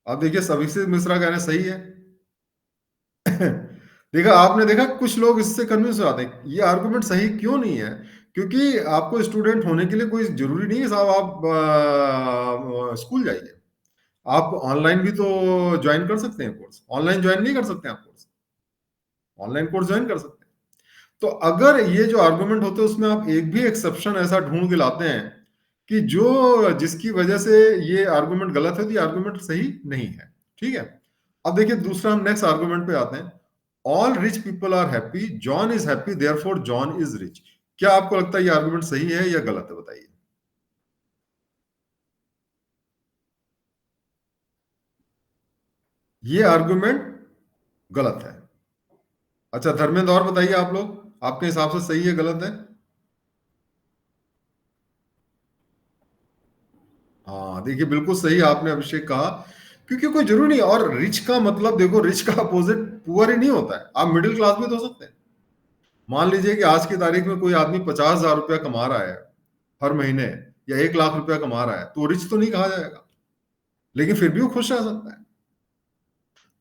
आप देखिए अभिषेक मिश्रा कह रहे हैं सही है। देखा आपने, देखा कुछ लोग इससे कन्विंस हो जाते हैं। ये आर्गुमेंट सही क्यों नहीं है? क्योंकि आपको स्टूडेंट होने के लिए कोई जरूरी नहीं है साहब आप स्कूल जाइए। आप ऑनलाइन भी तो ज्वाइन कर सकते हैं कोर्स। ऑनलाइन ज्वाइन नहीं कर सकते आप कोर्स? ऑनलाइन कोर्स ज्वाइन कर सकते हैं। तो अगर ये जो आर्गुमेंट होते हैं उसमें आप एक भी एक्सेप्शन ऐसा ढूंढ के लाते हैं कि जो जिसकी वजह से ये आर्गुमेंट गलत है, तो ये आर्गुमेंट सही नहीं है। ठीक है, अब देखिए दूसरा, हम नेक्स्ट आर्गुमेंट पे आते हैं। All rich people are happy, John is happy, therefore John is rich. क्या आपको लगता है ये आर्गुमेंट सही है या गलत है, बताइए। ये आर्गुमेंट गलत है। अच्छा धर्मेंद्र, और बताइए आप लोग, आपके हिसाब से सही है गलत है? हाँ देखिए, बिल्कुल सही आपने अभिषेक कहा, क्योंकि कोई जरूरी नहीं। और रिच का मतलब देखो, रिच का अपोजिट पुअर ही नहीं होता है, आप मिडिल क्लास भी तो हो सकते हैं। मान लीजिए कि आज की तारीख में कोई आदमी 50,000 रुपया कमा रहा है हर महीने, या 1 लाख रुपया कमा रहा है, तो रिच तो नहीं कहा जाएगा, लेकिन फिर भी वो खुश रह सकता है।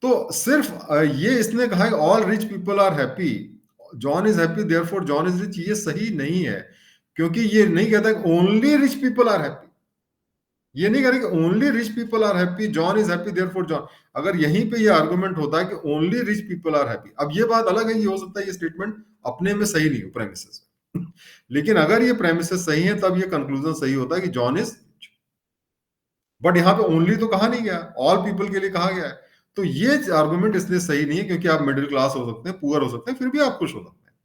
तो सिर्फ ये इसने कहा है all rich people are happy, John is happy therefore John is rich, ये सही नहीं है। क्योंकि ये नहीं कहता only rich people are happy, ये नहीं कह रहे कि only rich people are happy, John is happy therefore John. अगर यहीं पे ये आर्गुमेंट होता है कि only rich people are happy, अब ये बात अलग है, ये हो सकता है ये स्टेटमेंट अपने में सही नहीं हो प्रेमिसेस में लेकिन अगर ये प्रेमिसेस सही है, तब ये कंक्लूजन सही होता है कि जॉन इज। बट यहाँ पे ओनली तो कहा नहीं गया, ऑल पीपल के लिए कहा गया है। तो ये आर्गुमेंट इसलिए सही नहीं है, क्योंकि आप मिडिल क्लास हो सकते हैं, पुअर हो सकते हैं, फिर भी आप खुश हो सकते हैं।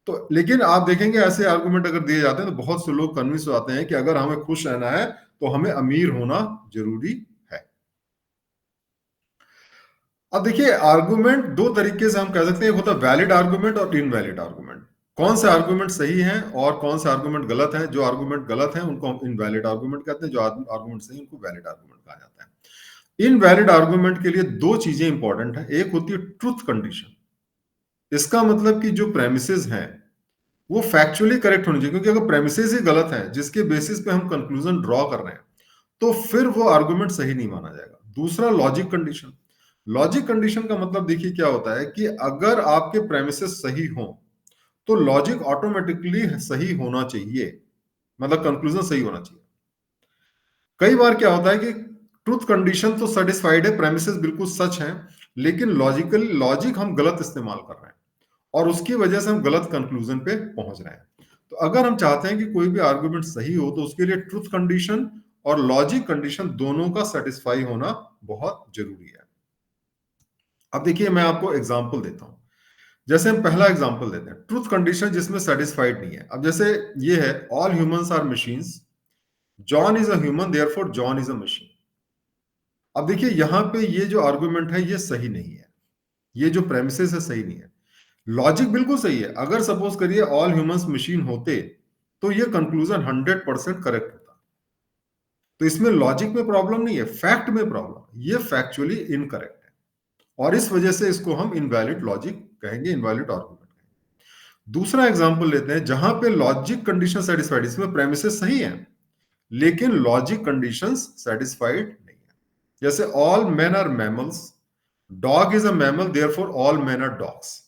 तो लेकिन आप देखेंगे ऐसे आर्गुमेंट अगर दिए जाते हैं, तो बहुत से लोग कन्विंस हो जाते हैं कि अगर हमें खुश रहना है, तो हमें अमीर होना जरूरी है। अब देखिए, आर्गुमेंट दो तरीके से हम कह सकते हैं, एक होता है वैलिड आर्गुमेंट और इनवैलिड आर्गुमेंट। कौन से आर्गुमेंट सही हैं और कौन से आर्गुमेंट गलत हैं? जो आर्गुमेंट गलत हैं उनको हम इनवैलिड आर्गुमेंट कहते हैं, जो आर्गुमेंट सही हैं उनको वैलिड आर्गुमेंट कहा जाता है। इनवैलिड आर्गुमेंट के लिए दो चीजें इंपॉर्टेंट है, एक होती है ट्रुथ कंडीशन। इसका मतलब कि जो प्रेमिसेस हैं वो फैक्चुअली करेक्ट होनी चाहिए, क्योंकि अगर प्रेमिसेस ही गलत हैं जिसके बेसिस पे हम कंक्लूजन ड्रॉ कर रहे हैं, तो फिर वो आर्गुमेंट सही नहीं माना जाएगा। दूसरा, लॉजिक कंडीशन। लॉजिक कंडीशन का मतलब देखिए क्या होता है कि अगर आपके प्रेमिसेस सही हो, तो लॉजिक ऑटोमेटिकली सही होना चाहिए, मतलब कंक्लूजन सही होना चाहिए। कई बार क्या होता है कि ट्रुथ कंडीशन तो सेटिस्फाइड है, प्रेमिसेस बिल्कुल सच हैं, लेकिन लॉजिक हम गलत इस्तेमाल कर रहे हैं, और उसकी वजह से हम गलत कंक्लूजन पे पहुंच रहे हैं। तो अगर हम चाहते हैं कि कोई भी आर्गुमेंट सही हो, तो उसके लिए ट्रुथ कंडीशन और लॉजिक कंडीशन दोनों का सेटिस्फाई होना बहुत जरूरी है। अब देखिए, मैं आपको एग्जांपल देता हूं। जैसे हम पहला एग्जांपल देते हैं, ट्रुथ कंडीशन जिसमें सेटिस्फाइड नहीं है। अब जैसे ये है, all humans are machines, John is a human therefore John is a machine. अब देखिए, यहां पे ये जो आर्गुमेंट है ये सही नहीं है, ये जो प्रेमिसेस है सही नहीं है। लॉजिक बिल्कुल सही है, अगर सपोज करिए ऑल ह्यूमंस मशीन होते, तो ये कंक्लूजन 100% करेक्ट होता। तो इसमें लॉजिक में प्रॉब्लम नहीं है, फैक्ट में प्रॉब्लम, ये फैक्चुअली इनकरेक्ट है, और इस वजह से इसको हम इनवैलिड लॉजिक कहेंगे, इनवैलिड आर्गुमेंट कहेंगे। दूसरा एग्जांपल लेते हैं, जहां पे लॉजिक कंडीशन सेटिस्फाइड, इसमें प्रेमिसेस सही है लेकिन लॉजिक कंडीशंस सेटिस्फाइड नहीं है। जैसे all men are mammals, dog is a mammal therefore all men are dogs.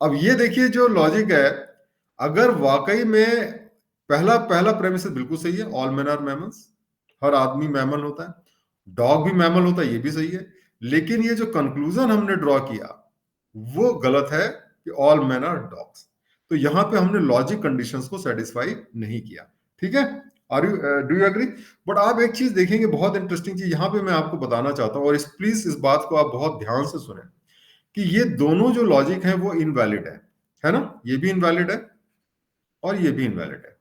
अब ये देखिए जो लॉजिक है, अगर वाकई में पहला पहला प्रेमिस बिल्कुल सही है, ऑल मेन आर मैमल्स, हर आदमी मैमल होता है, डॉग भी मैमल होता है, ये भी सही है, लेकिन ये जो कंक्लूजन हमने ड्रॉ किया वो गलत है कि ऑल मेन आर डॉग्स। तो यहां पे हमने लॉजिक कंडीशंस को सेटिस्फाई नहीं किया। ठीक है, are you do you agree? But आप एक चीज देखेंगे, बहुत इंटरेस्टिंग चीज यहां पे मैं आपको बताना चाहता हूं, और प्लीज इस बात को आप बहुत ध्यान से सुने, कि ये दोनों जो लॉजिक है वो इनवैलिड है ना? ये भी इनवैलिड है और ये भी इनवैलिड है,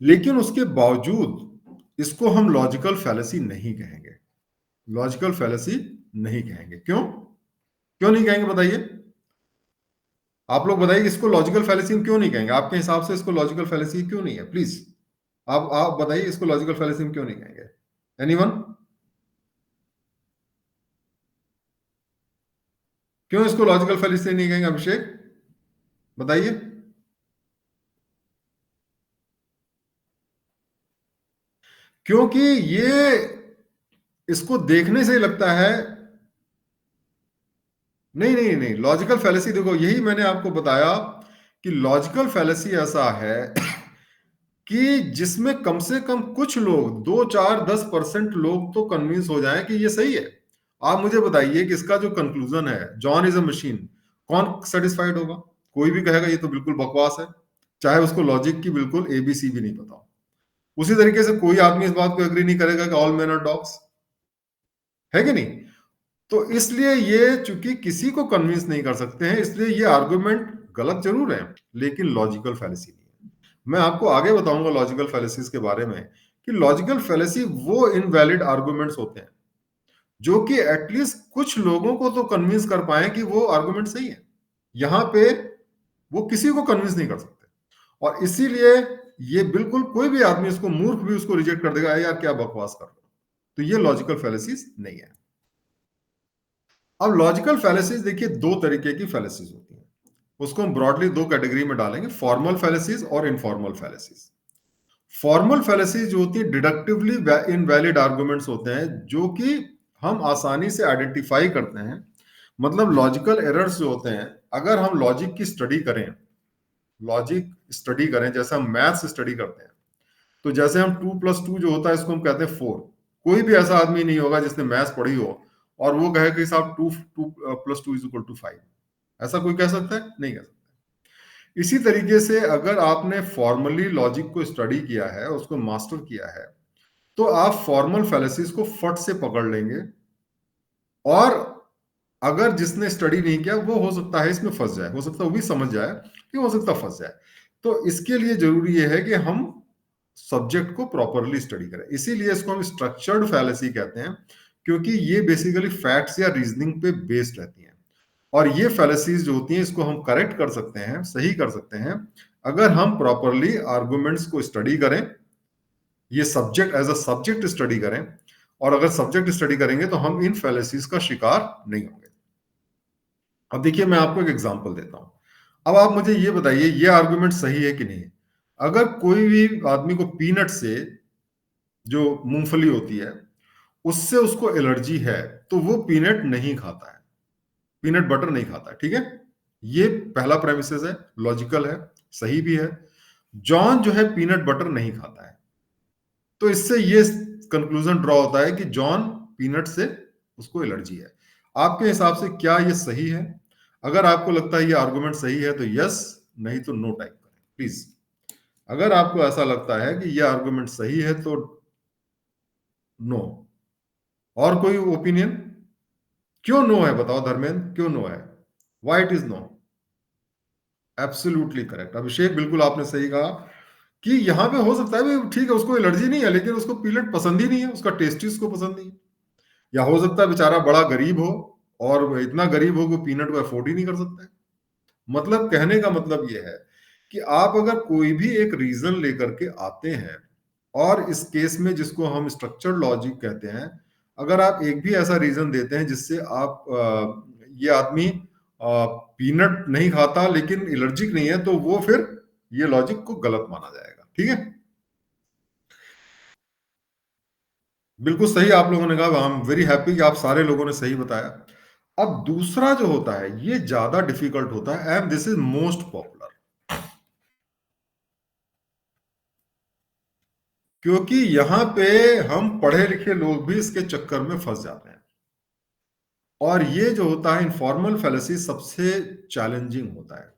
लेकिन उसके बावजूद इसको हम लॉजिकल फैलेसी नहीं कहेंगे। लॉजिकल फैलेसी नहीं कहेंगे, क्यों? क्यों नहीं कहेंगे बताइए? आप लोग बताइए, इसको लॉजिकल फैलेसी हम क्यों नहीं कहेंगे? आपके हिसाब से इसको लॉजिकल फैलेसी क्यों नहीं है? प्लीज आप बताइए, इसको लॉजिकल फैलेसी हम क्यों नहीं कहेंगे? एनीवन? क्यों इसको लॉजिकल फैलेसी नहीं कहेंगे, अभिषेक बताइए। क्योंकि ये, इसको देखने से ही लगता है, नहीं नहीं नहीं, लॉजिकल फैलेसी देखो, यही मैंने आपको बताया कि लॉजिकल फैलेसी ऐसा है कि जिसमें कम से कम कुछ लोग, 2 4 10% लोग तो कन्विंस हो जाएं कि ये सही है। आप मुझे बताइए कि इसका जो कंक्लूजन है, जॉन इज अ मशीन, कौन सेटिस्फाइड होगा? कोई भी कहेगा ये तो बिल्कुल बकवास है, चाहे उसको लॉजिक की बिल्कुल एबीसी भी नहीं पता हो। उसी तरीके से कोई आदमी इस बात को एग्री नहीं करेगा कि ऑल मैन आर डॉग्स, है कि नहीं? तो इसलिए ये चूंकि किसी को कन्विंस नहीं कर सकते हैं, इसलिए ये आर्गुमेंट गलत जरूर है, लेकिन लॉजिकल फैलेसी नहीं है। मैं आपको आगे बताऊंगा लॉजिकल फैलेसीज के बारे में, कि लॉजिकल फैलेसी वो इनवैलिड आर्गुमेंट्स होते हैं जो कि एटलीस्ट कुछ लोगों को तो कन्विंस कर पाए कि वो आर्गुमेंट सही है। यहां पे वो किसी को कन्विंस नहीं कर सकते, और इसीलिए ये बिल्कुल कोई भी आदमी, इसको मूर्ख भी उसको रिजेक्ट कर देगा, यार क्या बकवास कर रहे हो। तो ये लॉजिकल फैलेसीज नहीं है। अब लॉजिकल फैलेसीज देखिए दो तरीके की फैलेसीज होती हैं, उसको हम ब्रॉडली दो कैटेगरी में डालेंगे, फॉर्मल फैलेसीज और इनफॉर्मल फैलेसीज। फॉर्मल फैलेसीज जो होती है डिडक्टिवली इनवैलिड आर्गुमेंट्स होते हैं, जो कि हम आसानी से आइडेंटिफाई करते हैं। मतलब लॉजिकल एरर्स जो होते हैं, अगर हम लॉजिक की स्टडी करें, लॉजिक स्टडी करें जैसे हम मैथ्स स्टडी करते हैं, तो जैसे हम 2+2 जो होता है इसको हम कहते हैं 4। कोई भी ऐसा आदमी नहीं होगा जिसने मैथ्स पढ़ी हो और वो कहे कि साहब 2+2 = 5। ऐसा कोई कह सकता है? नहीं कह सकता। इसी तरीके से अगर आपने फॉर्मली लॉजिक को स्टडी किया है, उसको मास्टर किया है, तो आप फॉर्मल फैलेसीज को फट से पकड़ लेंगे। और अगर जिसने स्टडी नहीं किया वो हो सकता है इसमें फंस जाए, हो सकता है वो भी समझ जाए, कि हो सकता है फंस जाए। तो इसके लिए जरूरी यह है कि हम सब्जेक्ट को प्रॉपरली स्टडी करें। इसीलिए इसको हम स्ट्रक्चर्ड फैलेसी कहते हैं, क्योंकि ये बेसिकली फैक्ट्स या रीजनिंग पे बेस्ड रहती हैं। और ये फैलेसीज जो होती हैं इसको हम करेक्ट कर सकते हैं, सही कर सकते हैं, अगर हम प्रॉपरली आर्गुमेंट्स को स्टडी करें, ये subject as a subject study करें। और अगर सब्जेक्ट स्टडी करेंगे तो हम इन फैलेसीज का शिकार नहीं होंगे। अब देखिए मैं आपको एक एग्जांपल देता हूं। अब आप मुझे ये बताइए ये आर्गुमेंट सही है कि नहीं। अगर कोई भी आदमी को पीनट से, जो मूंगफली होती है, उससे उसको एलर्जी है, तो वो पीनट नहीं खाता है, पीनट बटर नहीं खाता है, ठीक है। ये पहला प्रेमिसेस है, लॉजिकल है, सही भी है। जॉन जो है पीनट बटर नहीं खाता है, तो इससे ये कंक्लूजन ड्रॉ होता है कि जॉन पीनट से उसको एलर्जी है। आपके हिसाब से क्या ये सही है? अगर आपको लगता है ये आर्गुमेंट सही है तो यस, नहीं तो नो टाइप करें प्लीज। अगर आपको ऐसा लगता है कि ये आर्गुमेंट सही है तो नो। और कोई ओपिनियन? क्यों नो है बताओ धर्मेंद्र, क्यों नो है? Why it is no? Absolutely correct Abhishek, बिल्कुल आपने सही कहा कि यहाँ पे हो सकता है भी ठीक है उसको एलर्जी नहीं है, लेकिन उसको पीनट पसंद ही नहीं है, उसका टेस्ट ही उसको पसंद नहीं है। या हो सकता है बेचारा बड़ा गरीब हो, और इतना गरीब हो कि पीनट को अफोर्ड ही नहीं कर सकता है। मतलब कहने का मतलब यह है कि आप अगर कोई भी एक रीजन लेकर के आते हैं, और इस केस में जिसको हम स्ट्रक्चर्ड लॉजिक कहते हैं, अगर आप एक भी ऐसा रीजन देते हैं जिससे आप ये आदमी पीनट नहीं खाता लेकिन एलर्जिक नहीं है, तो वो फिर ये लॉजिक को गलत माना जाएगा, ठीक है। बिल्कुल सही आप लोगों ने कहा, आई एम वेरी हैप्पी कि आप सारे लोगों ने सही बताया। अब दूसरा जो होता है ये ज्यादा डिफिकल्ट होता है, and this is most popular, क्योंकि यहां पे हम पढ़े लिखे लोग भी इसके चक्कर में फंस जाते हैं। और ये जो होता है इनफॉर्मल फैलेसी सबसे चैलेंजिंग होता है।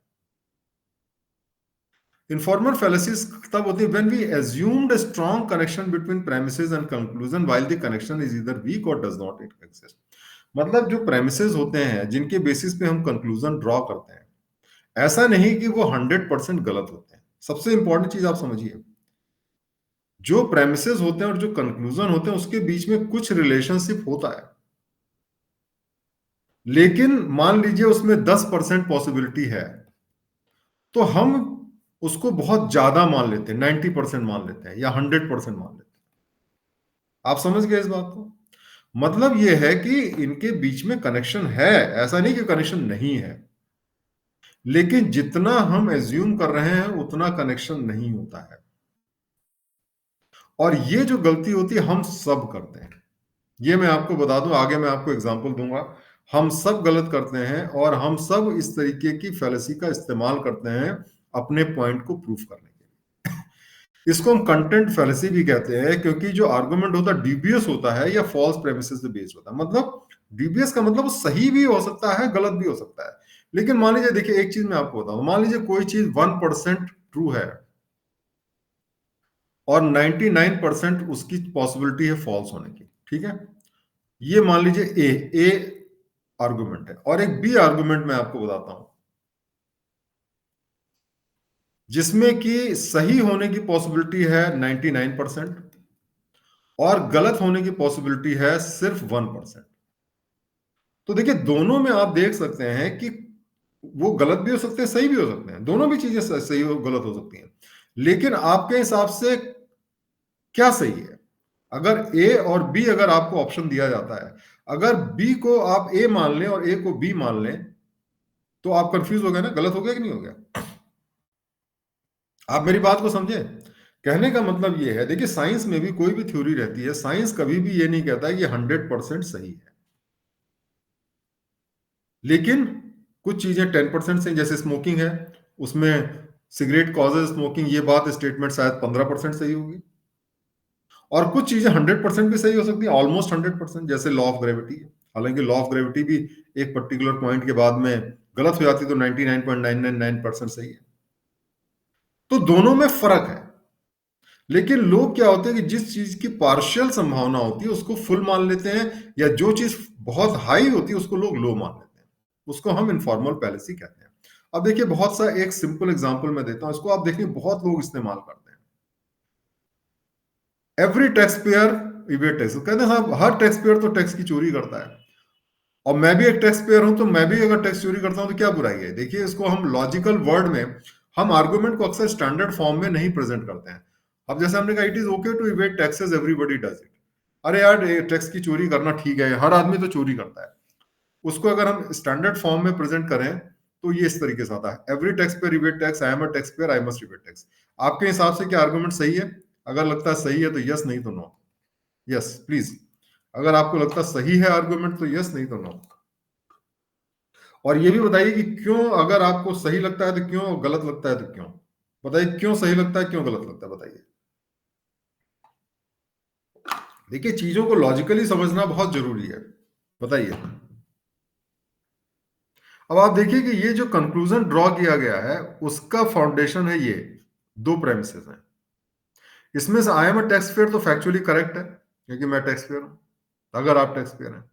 इनफॉर्मल फैलेसीज तब होती है when we assumed a strong connection between premises and conclusion while the connection is either weak or does not exist। मतलब जो प्रेमिसेस होते हैं जिनके बेसिस पे हम कंक्लूजन ड्रॉ करते हैं, ऐसा नहीं कि वो 100% गलत होते हैं। सबसे इंपॉर्टेंट चीज आप समझिए, जो प्रेमिसेस होते हैं और जो कंक्लूजन होते हैं उसके बीच में कुछ रिलेशनशिप होता है, लेकिन मान लीजिए उसमें 10% पॉसिबिलिटी है, तो हम उसको बहुत ज्यादा मान लेते हैं, 90% मान लेते हैं या 100% मान लेते हैं। आप समझ गए इस बात को? मतलब यह है कि इनके बीच में कनेक्शन है, ऐसा नहीं कि कनेक्शन नहीं है, लेकिन जितना हम एज्यूम कर रहे हैं उतना कनेक्शन नहीं होता है। और ये जो गलती होती है हम सब करते हैं, ये मैं आपको बता दूं, आगे मैं आपको एग्जांपल दूंगा। हम सब गलत करते हैं और हम सब इस तरीके की फैलेसी का इस्तेमाल करते हैं अपने पॉइंट को प्रूफ करने के लिए। इसको हम कंटेंट फैलेसी भी कहते हैं, क्योंकि जो आर्गुमेंट होता है डीबीएस होता है या फॉल्स प्रेमिसेस पे बेस्ड होता है। मतलब डीबीएस का मतलब वो सही भी हो सकता है, गलत भी हो सकता है। लेकिन मान लीजिए, देखिए एक चीज मैं आपको बताऊं, मान लीजिए कोई चीज 1% ट्रू है और 99% उसकी पॉसिबिलिटी है फॉल्स होने की। ठीक है, ये मान लीजिए ए आर्गुमेंट है, और एक बी आर्गुमेंट मैं आपको बताता हूं जिसमें कि सही होने की पॉसिबिलिटी है 99% और गलत होने की पॉसिबिलिटी है सिर्फ 1%। तो देखिए दोनों में आप देख सकते हैं कि वो गलत भी हो सकते हैं, सही भी हो सकते हैं, दोनों भी चीजें सही हो गलत हो सकती हैं। लेकिन आपके हिसाब से क्या सही है? अगर ए और बी अगर आपको ऑप्शन दिया जाता है, अगर बी को आप ए मान लें और ए को बी मान लें, तो आप कंफ्यूज हो गए ना, गलत हो गया कि नहीं हो गया? आप मेरी बात को समझे? कहने का मतलब ये है, देखिए साइंस में भी कोई भी थ्योरी रहती है, साइंस कभी भी ये नहीं कहता कि 100% सही है, लेकिन कुछ चीजें 10% से, जैसे स्मोकिंग है, उसमें सिगरेट कॉजेज स्मोकिंग, ये बात स्टेटमेंट शायद 15% सही होगी, और कुछ चीजें 100% भी सही हो सकती है, ऑलमोस्ट 100%, जैसे लॉ ऑफ ग्रेविटी है। हालांकि लॉ ऑफ ग्रेविटी भी एक पर्टिकुलर पॉइंट के बाद में गलत हो जाती है, तो 99.999% सही है। तो दोनों में फर्क है। लेकिन लोग क्या होते हैं कि जिस चीज की पार्शियल संभावना होती है उसको फुल मान लेते हैं, या जो चीज बहुत हाई होती है उसको लोग लो मान लेते हैं। उसको हम इनफॉर्मल पैलिसी कहते हैं। अब देखिए बहुत सा एक सिंपल एग्जांपल मैं देता हूं, इसको आप देखिए बहुत लोग इस्तेमाल करते हैं। एवरी टैक्स पेयर इवेट टैक्स, कहते हैं साहब हर टैक्स पेयर तो टैक्स की चोरी करता है, और मैं भी एक टैक्स पेयर हूं, तो मैं भी अगर टैक्स चोरी करता हूं तो क्या बुराई है? देखिए इसको हम लॉजिकल वर्ड में, हम आर्गुमेंट को अक्सर स्टैंडर्ड फॉर्म में नहीं प्रेजेंट करते हैं। अब जैसे हमने कहा it is okay to evade taxes, everybody does it. अरे यार टैक्स की चोरी करना ठीक है, हर आदमी तो चोरी करता है। उसको अगर हम स्टैंडर्ड फॉर्म में प्रेजेंट करें तो ये इस तरीके से आता है, every tax payer इवेट tax, I am a tax payer, I must इवेट tax. आपके हिसाब से क्या आर्गुमेंट सही है? अगर लगता है सही है तो यस, नहीं तो नो। यस प्लीज, अगर आपको लगता है सही है आर्गुमेंट तो यस, नहीं तो नो। और ये भी बताइए कि क्यों, अगर आपको सही लगता है तो क्यों, गलत लगता है तो क्यों? बताइए क्यों सही लगता है, क्यों गलत लगता है, बताइए। देखिए चीजों को लॉजिकली समझना बहुत जरूरी है। बताइए। अब आप देखिए कि ये जो कंक्लूजन ड्रॉ किया गया है उसका फाउंडेशन है ये दो प्रेमिसेस हैं। इसमें से I am a tax payer तो फैक्चुअली करेक्ट है, क्योंकि मैं टैक्स पेयर हूं, अगर आप टैक्स पेयर हैं।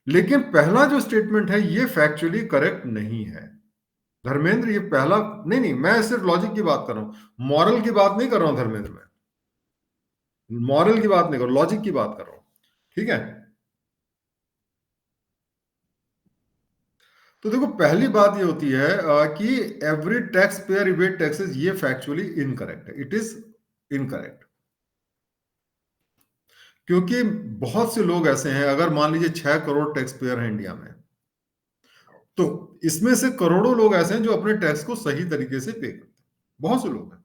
लेकिन पहला जो स्टेटमेंट है ये फैक्चुअली करेक्ट नहीं है। धर्मेंद्र ये पहला, नहीं नहीं, मैं सिर्फ लॉजिक की बात कर रहा हूं, मॉरल की बात नहीं कर रहा हूं धर्मेंद्र, मैं मॉरल की बात नहीं कर रहा, लॉजिक की बात कर रहा हूं। ठीक है, तो देखो पहली बात ये होती है कि एवरी टैक्स पेयर इवेट टैक्सेस, ये फैक्चुअली इनकरेक्ट है, इट इज इनकरेक्ट। क्योंकि बहुत से लोग ऐसे हैं, अगर मान लीजिए 6 करोड़ टैक्स पेयर हैं इंडिया में, तो इसमें से करोड़ों लोग ऐसे हैं जो अपने टैक्स को सही तरीके से पे करते हैं। बहुत से लोग हैं,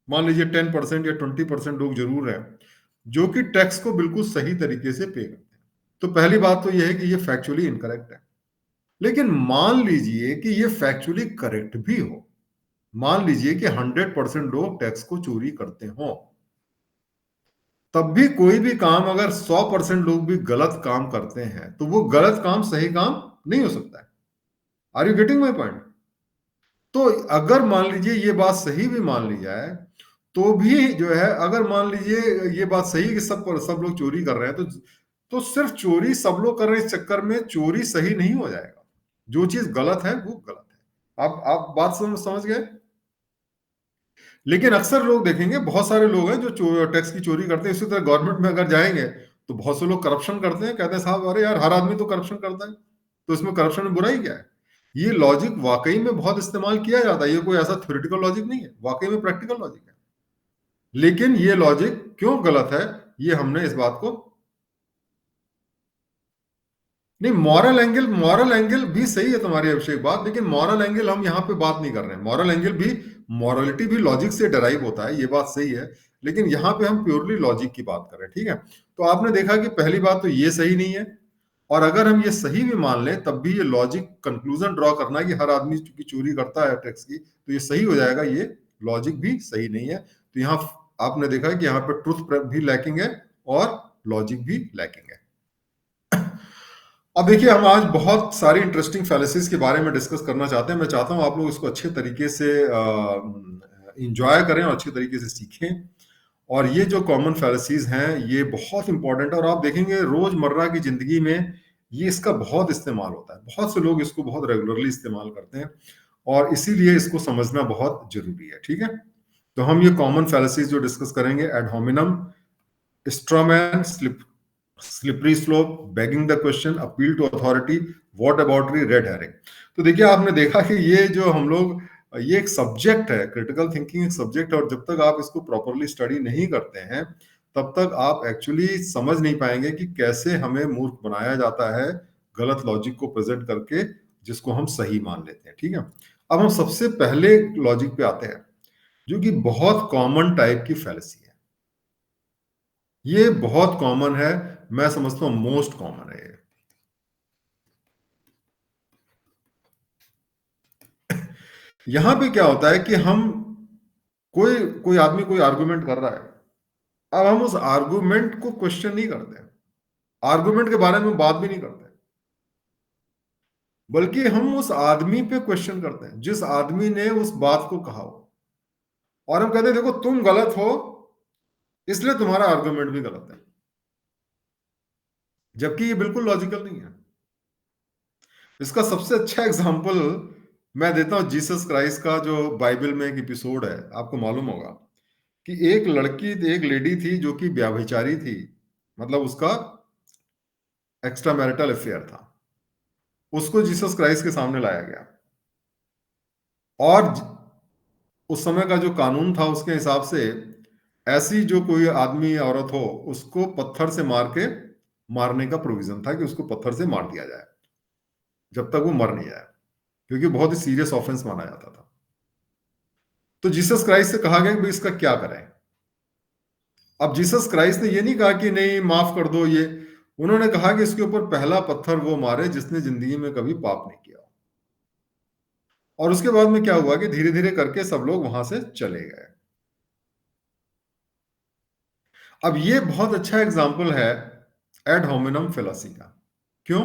मान लीजिए 10% या 20% लोग जरूर हैं जो कि टैक्स को बिल्कुल सही तरीके से पे करते हैं। तो पहली बात तो यह है कि ये फैक्चुअली इनकरेक्ट है। लेकिन मान लीजिए कि ये फैक्चुअली करेक्ट भी हो, मान लीजिए कि 100% लोग टैक्स को चोरी करते हो, तब भी कोई भी काम अगर 100% लोग भी गलत काम करते हैं तो वो गलत काम सही काम नहीं हो सकता है। Are you getting my point? तो अगर मान लीजिए ये बात सही भी मान ली जाए, तो भी जो है, अगर मान लीजिए ये बात सही है कि सब लोग चोरी कर रहे हैं, तो सिर्फ चोरी सब लोग कर रहे हैं इस चक्कर में चोरी सही नहीं हो जाएगा। जो चीज गलत है वो गलत है। आप बात समझ गए? लेकिन अक्सर लोग देखेंगे, बहुत सारे लोग हैं जो टैक्स की चोरी करते हैं। इसी तरह गवर्नमेंट में अगर जाएंगे तो बहुत से लोग करप्शन करते हैं, कहते हैं साहब अरे यार हर आदमी तो करप्शन करता है, तो इसमें करप्शन में बुराई क्या है? ये लॉजिक वाकई में बहुत इस्तेमाल किया जाता है, ये कोई ऐसा थ्योरेटिकल लॉजिक नहीं है, वाकई में प्रैक्टिकल लॉजिक है। लेकिन ये लॉजिक क्यों गलत है, ये हमने इस बात को, नहीं, मॉरल एंगल भी सही है तुम्हारी अभिषेक बात, लेकिन मॉरल एंगल हम यहाँ पे बात नहीं कर रहे हैं। मॉरल एंगल भी, मॉरलिटी भी लॉजिक से डराइव होता है, ये बात सही है, लेकिन यहाँ पे हम प्योरली लॉजिक की बात कर रहे हैं। ठीक है, तो आपने देखा कि पहली बात तो ये सही नहीं है, और अगर हम ये सही भी मान लें तब भी ये लॉजिक कंक्लूजन ड्रॉ करना कि हर आदमी की चोरी करता है टैक्स की, तो ये सही हो जाएगा, ये लॉजिक भी सही नहीं है। तो यहाँ आपने देखा कि यहाँ पे ट्रुथ भी लैकिंग है और लॉजिक भी लैकिंग है। अब देखिए, हम आज बहुत सारी इंटरेस्टिंग फैलेसीज के बारे में डिस्कस करना चाहते हैं। मैं चाहता हूं आप लोग इसको अच्छे तरीके से इंजॉय करें और अच्छे तरीके से सीखें। और ये जो कॉमन फैलेसीज हैं ये बहुत इंपॉर्टेंट है, और आप देखेंगे रोजमर्रा की जिंदगी में ये इसका बहुत इस्तेमाल होता है। बहुत से लोग इसको बहुत रेगुलरली इस्तेमाल करते हैं, और इसीलिए इसको समझना बहुत जरूरी है। ठीक है, तो हम ये कॉमन फैलेसीज जो डिस्कस करेंगे: ad hominem, strawman, slippery slope, begging the question, appeal to authority, whataboutery, red herring. तो देखिए, आपने देखा कि ये जो हम लोग, ये एक सब्जेक्ट है, क्रिटिकल थिंकिंग एक सब्जेक्ट है, और जब तक आप इसको प्रॉपरली स्टडी नहीं करते हैं तब तक आप एक्चुअली समझ नहीं पाएंगे कि कैसे हमें मूर्ख बनाया जाता है गलत लॉजिक को प्रेजेंट करके, जिसको हम सही मान लेते हैं। ठीक है, अब हम सबसे पहले लॉजिक पे आते हैं, जो कि बहुत कॉमन टाइप की फैलेसी है। ये बहुत कॉमन है, मैं समझता हूं मोस्ट कॉमन है ये। यहां पे क्या होता है कि हम, कोई कोई आदमी कोई आर्गुमेंट कर रहा है, अब हम उस आर्गुमेंट को क्वेश्चन नहीं करते, आर्गुमेंट के बारे में बात भी नहीं करते, बल्कि हम उस आदमी पे क्वेश्चन करते हैं जिस आदमी ने उस बात को कहा हो, और हम कहते हैं देखो तुम गलत हो, इसलिए तुम्हारा आर्गुमेंट भी गलत है, जबकि ये बिल्कुल लॉजिकल नहीं है। इसका सबसे अच्छा एग्जाम्पल मैं देता हूं, जीसस क्राइस्ट का जो बाइबल में एक एपिसोड है। आपको मालूम होगा कि एक लड़की, एक लेडी थी जो कि व्यभिचारी थी, मतलब उसका एक्स्ट्रा मैरिटल अफेयर था। उसको जीसस क्राइस्ट के सामने लाया गया, और उस समय का जो कानून था उसके हिसाब से ऐसी जो कोई आदमी या औरत हो उसको पत्थर से मार के मारने का प्रोविजन था, कि उसको पत्थर से मार दिया जाए जब तक वो मर नहीं जाए, क्योंकि बहुत ही सीरियस ऑफेंस माना जाता था। तो जीसस क्राइस्ट से कहा गया कि भाई इसका क्या करें। अब जीसस क्राइस्ट ने ये नहीं कहा कि नहीं माफ कर दो ये, उन्होंने कहा कि इसके ऊपर पहला पत्थर वो मारे जिसने जिंदगी में कभी पाप नहीं किया। और उसके बाद में क्या हुआ कि धीरे धीरे करके सब लोग वहां से चले गए। अब ये बहुत अच्छा एग्जाम्पल है एड होमिनम फेलासी का। क्यों?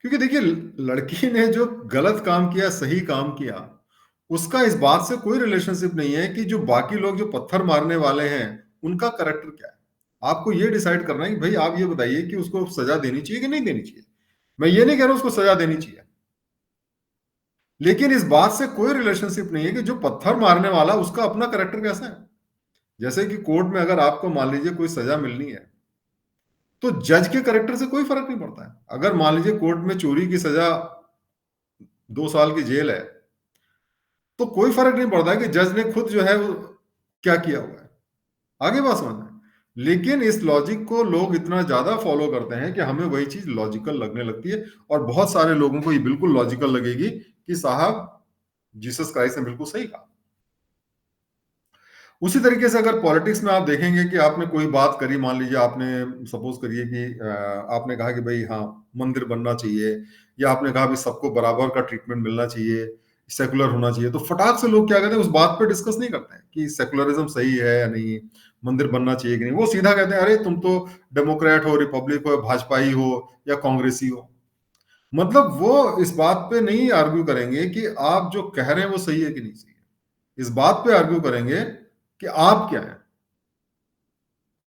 क्योंकि देखिए, लड़की ने जो गलत काम किया, सही काम किया, उसका इस बात से कोई रिलेशनशिप नहीं है कि जो बाकी लोग जो पत्थर मारने वाले हैं उनका करेक्टर क्या है। आपको ये डिसाइड करना है कि भाई आप ये बताइए कि उसको सजा देनी चाहिए कि नहीं देनी चाहिए। मैं ये नहीं कह रहा उसको सजा देनी चाहिए, लेकिन इस बात से कोई रिलेशनशिप नहीं है कि जो पत्थर मारने वाला उसका अपना करेक्टर कैसा है। जैसे कि कोर्ट में अगर आपको मान लीजिए कोई सजा मिलनी है, तो जज के करेक्टर से कोई फर्क नहीं पड़ता है। अगर मान लीजिए कोर्ट में चोरी की सजा 2 साल की जेल है, तो कोई फर्क नहीं पड़ता है कि जज ने खुद जो है वो क्या किया हुआ है। आगे बात समझ में? लेकिन इस लॉजिक को लोग इतना ज्यादा फॉलो करते हैं कि हमें वही चीज लॉजिकल लगने लगती है, और बहुत सारे लोगों को ये बिल्कुल लॉजिकल लगेगी कि साहब जीसस क्राइस्ट ने बिल्कुल सही कहा। उसी तरीके से अगर पॉलिटिक्स में आप देखेंगे कि आपने कोई बात करी, मान लीजिए आपने सपोज करिए कि आपने कहा कि भाई हाँ मंदिर बनना चाहिए, या आपने कहा भी सबको बराबर का ट्रीटमेंट मिलना चाहिए, सेकुलर होना चाहिए, तो फटाक से लोग क्या कहते हैं, उस बात पे डिस्कस नहीं करते हैं कि सेकुलरिज्म सही है या नहीं, मंदिर बनना चाहिए कि नहीं। वो सीधा कहते हैं अरे तुम तो डेमोक्रेट हो, रिपब्लिक हो, भाजपाई हो या कांग्रेसी हो। मतलब वो इस बात पे नहीं आर्ग्यू करेंगे कि आप जो कह रहे हैं वो सही है कि नहीं सही है। इस बात पे आर्ग्यू करेंगे कि आप क्या है,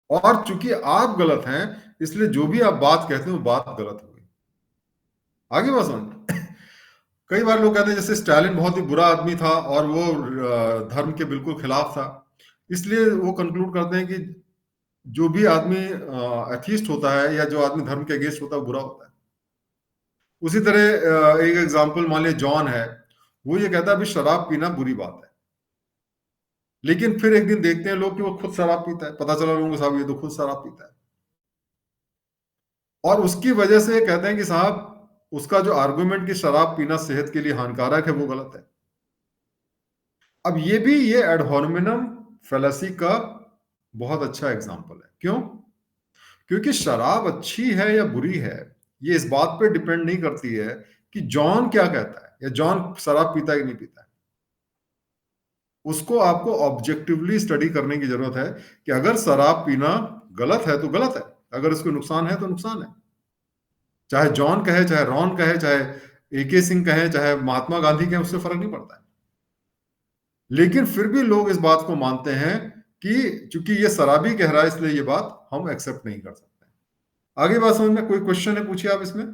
और चूंकि आप गलत हैं इसलिए जो भी आप बात कहते हैं वो बात गलत हो गई। आगे बात समझ? कई बार लोग कहते हैं जैसे स्टालिन बहुत ही बुरा आदमी था और वो धर्म के बिल्कुल खिलाफ था, इसलिए वो कंक्लूड करते हैं कि जो भी आदमी एथीस्ट होता है या जो आदमी धर्म के अगेंस्ट होता है वो बुरा होता है। उसी तरह एक एग्जांपल मान लिया जॉन है, वो ये कहता है अभी शराब पीना बुरी बात है, लेकिन फिर एक दिन देखते हैं लोग कि वो खुद शराब पीता है, पता चला लोगों को साहब ये तो खुद शराब पीता है, और उसकी वजह से कहते हैं कि साहब उसका जो आर्गुमेंट कि शराब पीना सेहत के लिए हानिकारक है वो गलत है। अब ये भी ये एडहोर्मिनम फेलासी का बहुत अच्छा एग्जाम्पल है। क्यों? क्योंकि शराब अच्छी है या बुरी है ये इस बात पे डिपेंड नहीं करती है कि जॉन क्या कहता है या जॉन शराब पीता है कि नहीं पीता है। उसको आपको ऑब्जेक्टिवली स्टडी करने की जरूरत है कि अगर शराब पीना गलत है तो गलत है, अगर उसको नुकसान है तो नुकसान है। चाहे जॉन कहे, चाहे रॉन कहे, चाहे एके सिंह कहे, चाहे महात्मा गांधी कहे, उससे फर्क नहीं पड़ता है। लेकिन फिर भी लोग इस बात को मानते हैं कि चूंकि ये शराबी कह रहा है इसलिए ये बात हम एक्सेप्ट नहीं कर सकते। आगे बात समझ में? कोई क्वेश्चन है, पूछिए आप इसमें।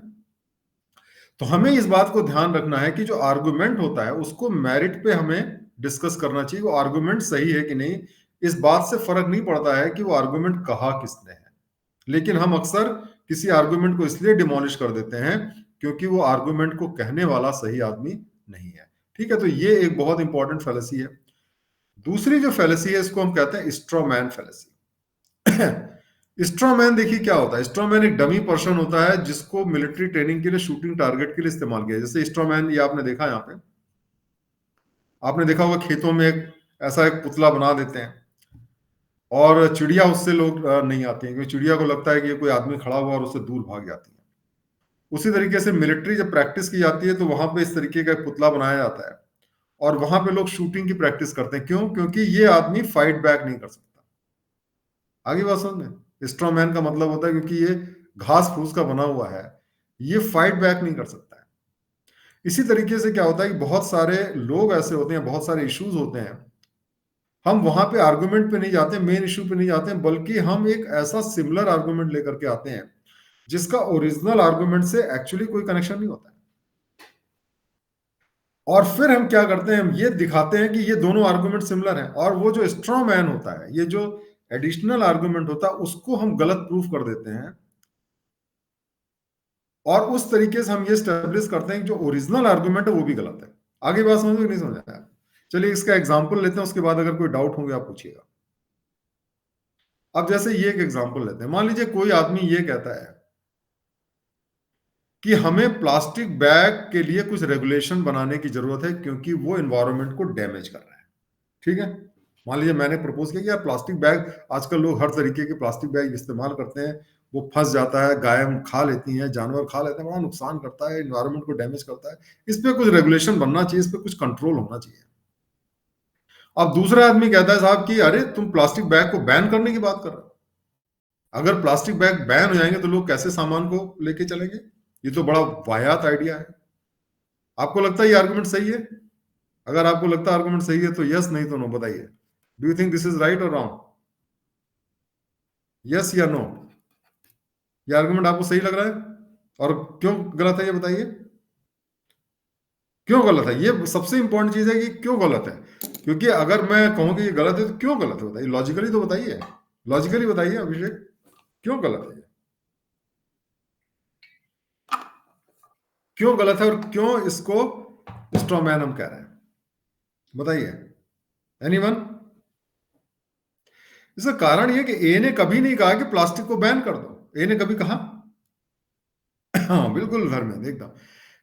तो हमें इस बात को ध्यान रखना है कि जो आर्गुमेंट होता है उसको मेरिट पे हमें डिस्कस करना चाहिए, वो आर्गुमेंट सही है कि नहीं। इस बात से फर्क नहीं पड़ता है कि वो आर्गुमेंट कहा किसने है, लेकिन हम अक्सर किसी आर्गुमेंट को इसलिए डिमोलिश कर देते हैं क्योंकि वो आर्गुमेंट को कहने वाला सही आदमी नहीं है। ठीक है, तो ये एक बहुत इंपॉर्टेंट फैलेसी है। दूसरी जो फैलेसी है इसको हम कहते हैं स्ट्रॉमैन फैलेसी। स्ट्रॉमैन देखिए क्या होता है। स्ट्रॉमैन एक डमी पर्सन होता है जिसको मिलिट्री ट्रेनिंग के लिए, शूटिंग टारगेट के लिए इस्तेमाल किया। जैसे स्ट्रॉमैन, ये आपने देखा, यहाँ पे आपने देखा होगा खेतों में एक ऐसा एक पुतला बना देते हैं और चिड़िया उससे लोग नहीं आती है क्योंकि चिड़िया को लगता है कि ये कोई आदमी खड़ा हुआ और उससे दूर भाग जाती है। उसी तरीके से मिलिट्री जब प्रैक्टिस की जाती है तो वहां पे इस तरीके का एक पुतला बनाया जाता है और वहां पे लोग शूटिंग की प्रैक्टिस करते हैं। क्यों? क्योंकि ये आदमी फाइट बैक नहीं कर सकता। आगे बात समझ में? स्ट्रॉमैन का मतलब होता है क्योंकि ये घास फूस का बना हुआ है, ये फाइट बैक नहीं कर सकता है। इसी तरीके से क्या होता है कि बहुत सारे लोग ऐसे होते हैं, बहुत सारे इश्यूज होते हैं, हम वहां पे आर्गुमेंट पे नहीं जाते, मेन इश्यू पे नहीं जाते हैं, बल्कि हम एक ऐसा सिमिलर आर्गुमेंट लेकर के आते हैं जिसका ओरिजिनल आर्गुमेंट से एक्चुअली कोई कनेक्शन नहीं होता है। और फिर हम क्या करते हैं, हम ये दिखाते हैं कि ये दोनों आर्गुमेंट सिमिलर हैं, और वो जो स्ट्रॉ मैन होता है, ये जो एडिशनल आर्गुमेंट होता है, उसको हम गलत प्रूफ कर देते हैं और उस तरीके से हम ये स्टेब्लिश करते हैं कि जो ओरिजिनल आर्गुमेंट है वो भी गलत है। आगे बात समझ में नहीं समझ आया? चलिए इसका एग्जाम्पल लेते हैं, उसके बाद अगर कोई डाउट होंगे आप पूछिएगा। अब जैसे ये एक एग्जाम्पल लेते हैं, मान लीजिए कोई आदमी ये कहता है कि हमें प्लास्टिक बैग के लिए कुछ रेगुलेशन बनाने की जरूरत है क्योंकि वो एनवायरनमेंट को डैमेज कर रहा है। ठीक है, मान लीजिए मैंने प्रपोज किया कि यार प्लास्टिक बैग, आजकल लोग हर तरीके के प्लास्टिक बैग इस्तेमाल करते हैं, वो फंस जाता है, गाय खा लेती हैं, जानवर खा लेते हैं, बड़ा नुकसान करता है, एनवायरनमेंट को डैमेज करता है, इस पे कुछ रेगुलेशन बनना चाहिए, इस पे कुछ कंट्रोल होना चाहिए। अब दूसरा आदमी कहता है साहब कि अरे तुम प्लास्टिक बैग को बैन करने की बात कर रहे हो, अगर प्लास्टिक बैग बैन हो जाएंगे तो लोग कैसे सामान को लेके चलेंगे? ये तो बड़ा वाहियात आइडिया है। आपको लगता है ये आर्गुमेंट सही है? अगर आपको लगता है आर्गुमेंट सही है तो यस, नहीं तो नो, बताइए। Do you think this is right और रॉन्ग? यस या नो? ये आर्गुमेंट आपको सही लग रहा है और क्यों गलत है ये बताइए। क्यों गलत है? ये सबसे इंपॉर्टेंट चीज है कि क्यों गलत है। क्योंकि अगर मैं कहूं कि ये गलत है तो क्यों गलत है बताइए, लॉजिकली तो बताइए, लॉजिकली बताइए अभिषेक, क्यों गलत है? क्यों गलत है और क्यों इसको स्ट्रॉमैन हम कह रहे हैं, बताइए। एनीवन? इसका कारण ये कि ए ने कभी नहीं कहा कि प्लास्टिक को बैन कर दो। ए ने कभी कहा? हाँ बिल्कुल धर्मेंद्र, एकदम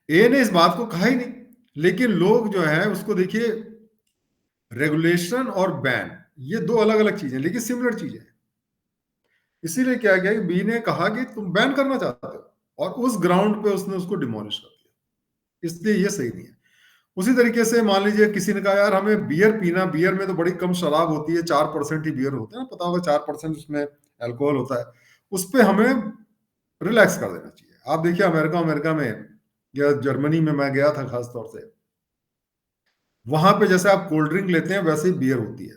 ए ने इस बात को कहा ही नहीं। लेकिन लोग जो है उसको देखिए, रेगुलेशन और बैन ये दो अलग अलग चीजें लेकिन सिमिलर चीजें हैं। इसीलिए क्या गया कि बी ने कहा कि तुम बैन करना चाहते हो और उस ग्राउंड पे उसने उसको डिमोलिश कर दिया, इसलिए ये सही नहीं है। उसी तरीके से मान लीजिए किसी ने कहा यार हमें बियर पीना, बियर में तो बड़ी कम शराब होती है, 4% ही बियर होता है ना, पता होगा 4% उसमें अल्कोहल होता है, उस पर हमें रिलैक्स कर देना चाहिए। आप देखिए अमेरिका अमेरिका में या जर्मनी में मैं गया था खास तौर से, वहां पे जैसे आप कोल्ड ड्रिंक लेते हैं वैसे ही बियर होती है।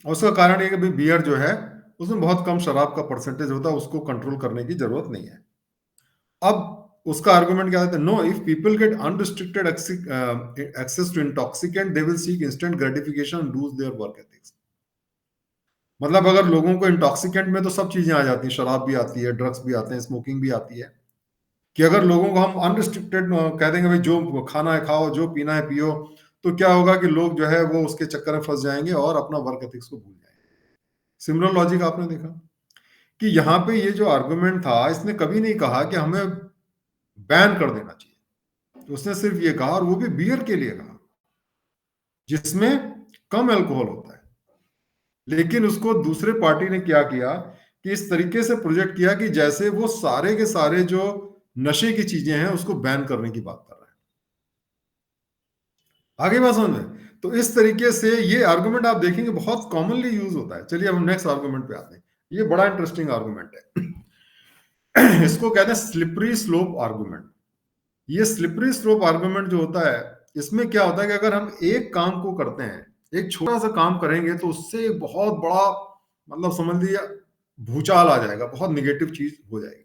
और उसका कारण ये कि भाई बियर जो है उसमें बहुत कम शराब का परसेंटेज होता है, उसको कंट्रोल करने की जरूरत नहीं है। अब उसका आर्गुमेंट क्या है? No, if people get unrestricted access to intoxicant they will seek instant gratification, lose their work ethics. मतलब अगर लोगों को इंटॉक्सिकेंट में तो सब चीजें आ जाती हैं, शराब भी आती है, ड्रग्स भी आते हैं, स्मोकिंग भी आती है, कि अगर लोगों को हम अनरिस्ट्रिक्टेड कह देंगे भाई जो खाना है खाओ, जो पीना है पियो, तो क्या होगा कि लोग जो है वो उसके चक्कर में फंस जाएंगे और अपना वर्क एथिक्स को भूल जाएंगे। सिमिलर लॉजिक आपने देखा कि यहाँ पे ये जो आर्गुमेंट था, इसने कभी नहीं कहा कि हमें बैन कर देना चाहिए, तो उसने सिर्फ ये कहा, और वो भी बियर के लिए कहा जिसमें कम अल्कोहल होता है। लेकिन उसको दूसरे पार्टी ने क्या किया कि इस तरीके से प्रोजेक्ट किया कि जैसे वो सारे के सारे जो नशे की चीजें हैं उसको बैन करने की बात कर रहा है। आगे बात समझ में? तो इस तरीके से ये आर्गुमेंट आप देखेंगे बहुत कॉमनली यूज होता है। चलिए अब हम नेक्स्ट आर्गुमेंट पे आते हैं। ये बड़ा इंटरेस्टिंग आर्गुमेंट है। इसको कहते हैं स्लिपरी स्लोप आर्गुमेंट। ये स्लिपरी स्लोप आर्गुमेंट जो होता है, इसमें क्या होता है कि अगर हम एक काम को करते हैं, एक छोटा सा काम करेंगे, तो उससे एक बहुत बड़ा, मतलब समझ लीजिए भूचाल आ जाएगा, बहुत निगेटिव चीज हो जाएगी।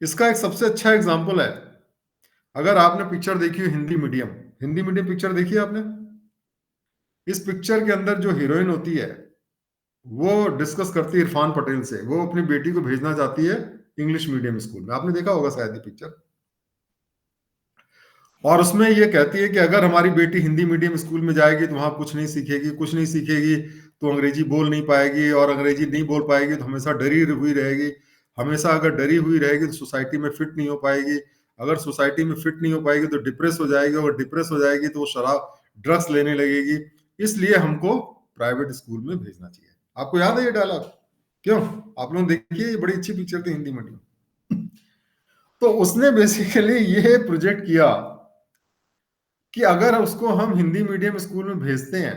इसका एक सबसे अच्छा एग्जाम्पल है, अगर आपने पिक्चर देखी हो Hindi medium, Hindi medium picture देखी है आपने? इस पिक्चर के अंदर जो हीरोइन होती है, वो डिस्कस करती है इरफान पटेल से, वो अपनी बेटी को भेजना चाहती है इंग्लिश मीडियम स्कूल में, आपने देखा होगा शायद ये पिक्चर। और उसमें ये कहती है कि अगर हमारी बेटी हिंदी मीडियम स्कूल में जाएगी तो वहां कुछ नहीं सीखेगी, कुछ नहीं सीखेगी तो अंग्रेजी बोल नहीं पाएगी, और अंग्रेजी नहीं बोल पाएगी तो हमेशा डरी हुई रहेगी, हमेशा अगर डरी हुई रहेगी तो सोसाइटी में फिट नहीं हो पाएगी, अगर सोसाइटी में फिट नहीं हो पाएगी तो डिप्रेस हो जाएगी, और डिप्रेस हो जाएगी तो वो शराब ड्रग्स लेने लगेगी, इसलिए हमको प्राइवेट स्कूल में भेजना चाहिए। आपको याद है ये डायलॉग? क्यों? आप लोग देखिए, ये बड़ी अच्छी पिक्चर थी हिंदी मीडियम। तो उसने बेसिकली ये प्रोजेक्ट किया कि अगर उसको हम हिंदी मीडियम स्कूल में भेजते हैं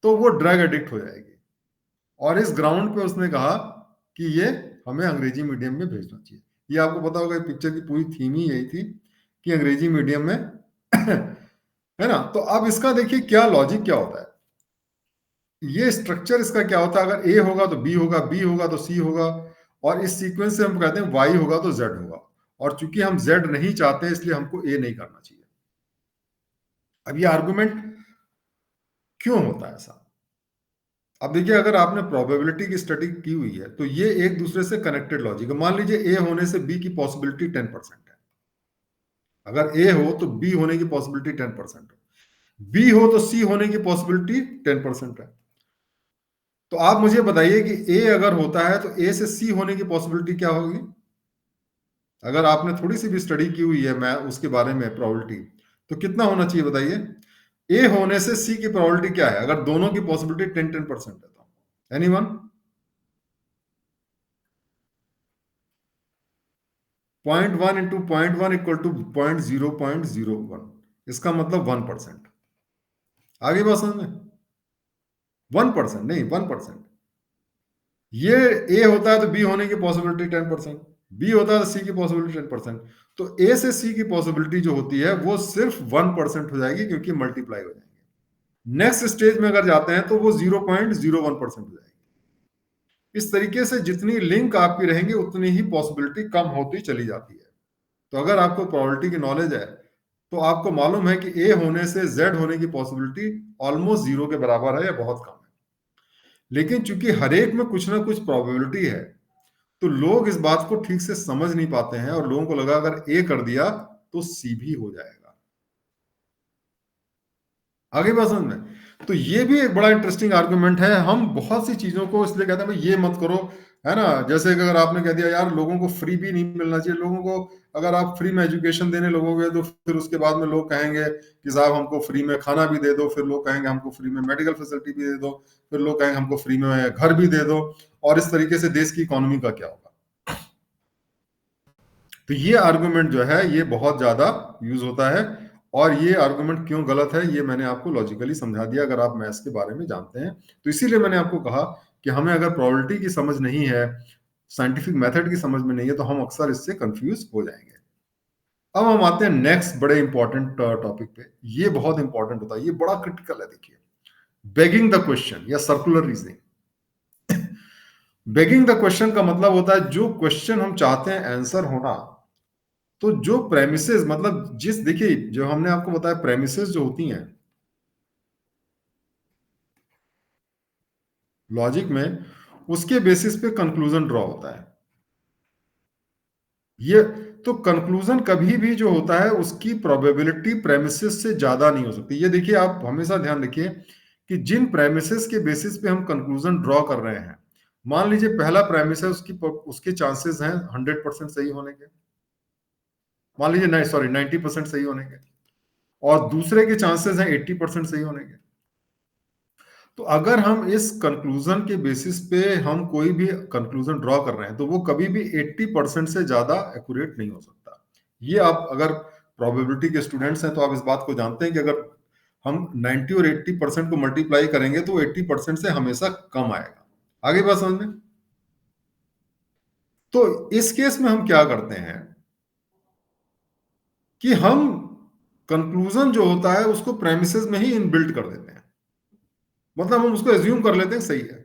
तो वो ड्रग एडिक्ट हो जाएगी, और इस ग्राउंड पे उसने कहा कि ये हमें अंग्रेजी मीडियम में भेजना चाहिए। ये आपको पता होगा, पिक्चर की पूरी थीम ही यही थी कि अंग्रेजी मीडियम में है ना। तो अब इसका देखिए क्या लॉजिक क्या होता है, ये स्ट्रक्चर इसका क्या होता है, अगर ए होगा तो बी होगा, बी होगा तो सी होगा, और इस सीक्वेंस से हम कहते हैं वाई होगा तो जेड होगा, और चूंकि हम जेड नहीं चाहते इसलिए हमको ए नहीं करना चाहिए। अब ये आर्गुमेंट क्यों होता है ऐसा? अब देखिए, अगर आपने प्रोबेबिलिटी की स्टडी की हुई है तो ये एक दूसरे से कनेक्टेड लॉजिक है। मान लीजिए ए होने से बी की पॉसिबिलिटी 10% है, अगर ए हो तो बी होने की पॉसिबिलिटी 10% है, बी हो तो सी होने की पॉसिबिलिटी 10% है। तो आप मुझे बताइए कि ए अगर होता है तो ए से सी होने की पॉसिबिलिटी क्या होगी? अगर आपने थोड़ी सी भी स्टडी की हुई है मैं उसके बारे में प्रोबेबिलिटी, तो कितना होना चाहिए बताइए? ए होने से सी की प्रोबेबिलिटी क्या है अगर दोनों की पॉसिबिलिटी 10-10% है तो? एनीवन? 0.1 इंटू 0.1 इक्वल टू 0.001, इसका मतलब 1%। आगे बात समझ में? 1% नहीं, 1%। ये ए होता है तो बी होने की पॉसिबिलिटी 10%, बी होता है तो सी की पॉसिबिलिटी 10%, तो ए से सी की पॉसिबिलिटी जो होती है वो सिर्फ 1% हो जाएगी, क्योंकि मल्टीप्लाई हो जाएंगे। नेक्स्ट स्टेज में अगर जाते हैं तो वो 0.01% हो जाएगी। इस तरीके से जितनी लिंक आपकी रहेंगी उतनी ही पॉसिबिलिटी कम होती चली जाती है। तो अगर आपको प्रोबेबिलिटी की नॉलेज है तो आपको मालूम है कि ए होने से जेड होने की पॉसिबिलिटी ऑलमोस्ट जीरो के बराबर है या बहुत कम है। लेकिन चूंकि हर एक में कुछ ना कुछ प्रोबेबिलिटी है, तो लोग इस बात को ठीक से समझ नहीं पाते हैं, और लोगों को लगा अगर ए कर दिया तो सी भी हो जाएगा। आगे बात समझ में? तो ये भी एक बड़ा इंटरेस्टिंग आर्गुमेंट है। हम बहुत सी चीजों को इसलिए कहते हैं भाई ये मत करो, है ना। जैसे कि अगर आपने कह दिया यार लोगों को फ्री भी नहीं मिलना चाहिए, लोगों को अगर आप फ्री में एजुकेशन देने लगोगे तो फिर उसके बाद में लोग कहेंगे कि साहब हमको फ्री में खाना भी दे दो, फिर लोग कहेंगे हमको फ्री में मेडिकल फैसिलिटी भी दे दो, फिर लोग कहेंगे हमको फ्री में घर भी दे दो, और इस तरीके से देश की इकोनॉमी का क्या होगा। तो ये आर्गुमेंट जो है ये बहुत ज्यादा यूज होता है, और ये आर्गुमेंट क्यों गलत है ये मैंने आपको लॉजिकली समझा दिया, अगर आप मैथ्स के बारे में जानते हैं तो। इसीलिए मैंने आपको कहा कि हमें अगर प्रोबेबिलिटी की समझ नहीं है, साइंटिफिक मेथड की समझ में नहीं है, तो हम अक्सर इससे कंफ्यूज हो जाएंगे। अब हम आते हैं नेक्स्ट बड़े इंपॉर्टेंट टॉपिक पे। ये बहुत इंपॉर्टेंट होता है, ये बड़ा क्रिटिकल है। देखिए, बेगिंग द क्वेश्चन या circular reasoning. Begging the question का मतलब होता है जो क्वेश्चन हम चाहते हैं आंसर होना, तो जो प्रेमिसेस, मतलब जिस, देखिए जो हमने आपको बताया प्रेमिसेस जो होती हैं लॉजिक में, उसके बेसिस पे कंक्लूजन ड्रॉ होता है। ये तो कंक्लूजन कभी भी जो होता है उसकी प्रोबेबिलिटी प्रेमिसेस से ज्यादा नहीं हो सकती। ये देखिए, आप हमेशा ध्यान रखिए कि जिन प्रेमिसेस के बेसिस पे हम कंक्लूजन ड्रॉ कर रहे हैं, मान लीजिए पहला प्रेमिस है उसके चांसेस हैं 100% सही होने के, मान लीजिए नहीं सॉरी 90% सही होने के, और दूसरे के चांसेस हैं 80% सही होने के। तो अगर हम इस कंक्लूजन के बेसिस पे हम कोई भी कंक्लूजन ड्रॉ कर रहे हैं तो वो कभी भी 80% से ज्यादा एक्यूरेट नहीं हो सकता। ये आप अगर प्रोबेबिलिटी के स्टूडेंट्स हैं तो आप इस बात को जानते हैं कि अगर हम 90 और 80% को मल्टीप्लाई करेंगे तो 80% से हमेशा कम आएगा। आगे बात समझ में। तो इस केस में हम क्या करते हैं कि हम कंक्लूजन जो होता है उसको प्रेमिसेस में ही इनबिल्ट कर देते हैं, मतलब हम उसको एज्यूम कर लेते हैं सही है।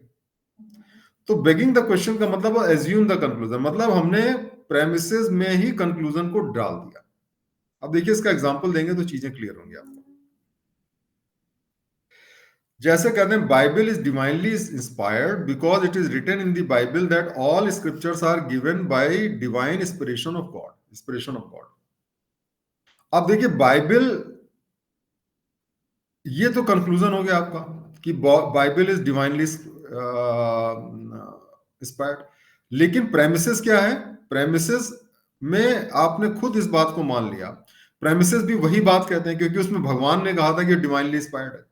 तो बेगिंग द क्वेश्चन का मतलब एज्यूम द कंक्लूजन, मतलब हमने प्रेमिसेस में ही कंक्लूजन को डाल दिया। अब देखिए इसका एग्जांपल देंगे तो चीजें क्लियर होंगी आपको। जैसे कहते हैं Bible is divinely inspired because it is written in the Bible that all scriptures are given by divine inspiration of God, inspiration of God. अब देखिए बाइबल, ये तो कंक्लूजन हो गया आपका कि बाइबल इज डिवाइनली इंस्पायर्ड। लेकिन प्रेमिसेस क्या है? प्रेमिसेस में आपने खुद इस बात को मान लिया, प्रेमिसेस भी वही बात कहते हैं क्योंकि उसमें भगवान ने कहा था कि डिवाइनली इंस्पायर्ड है।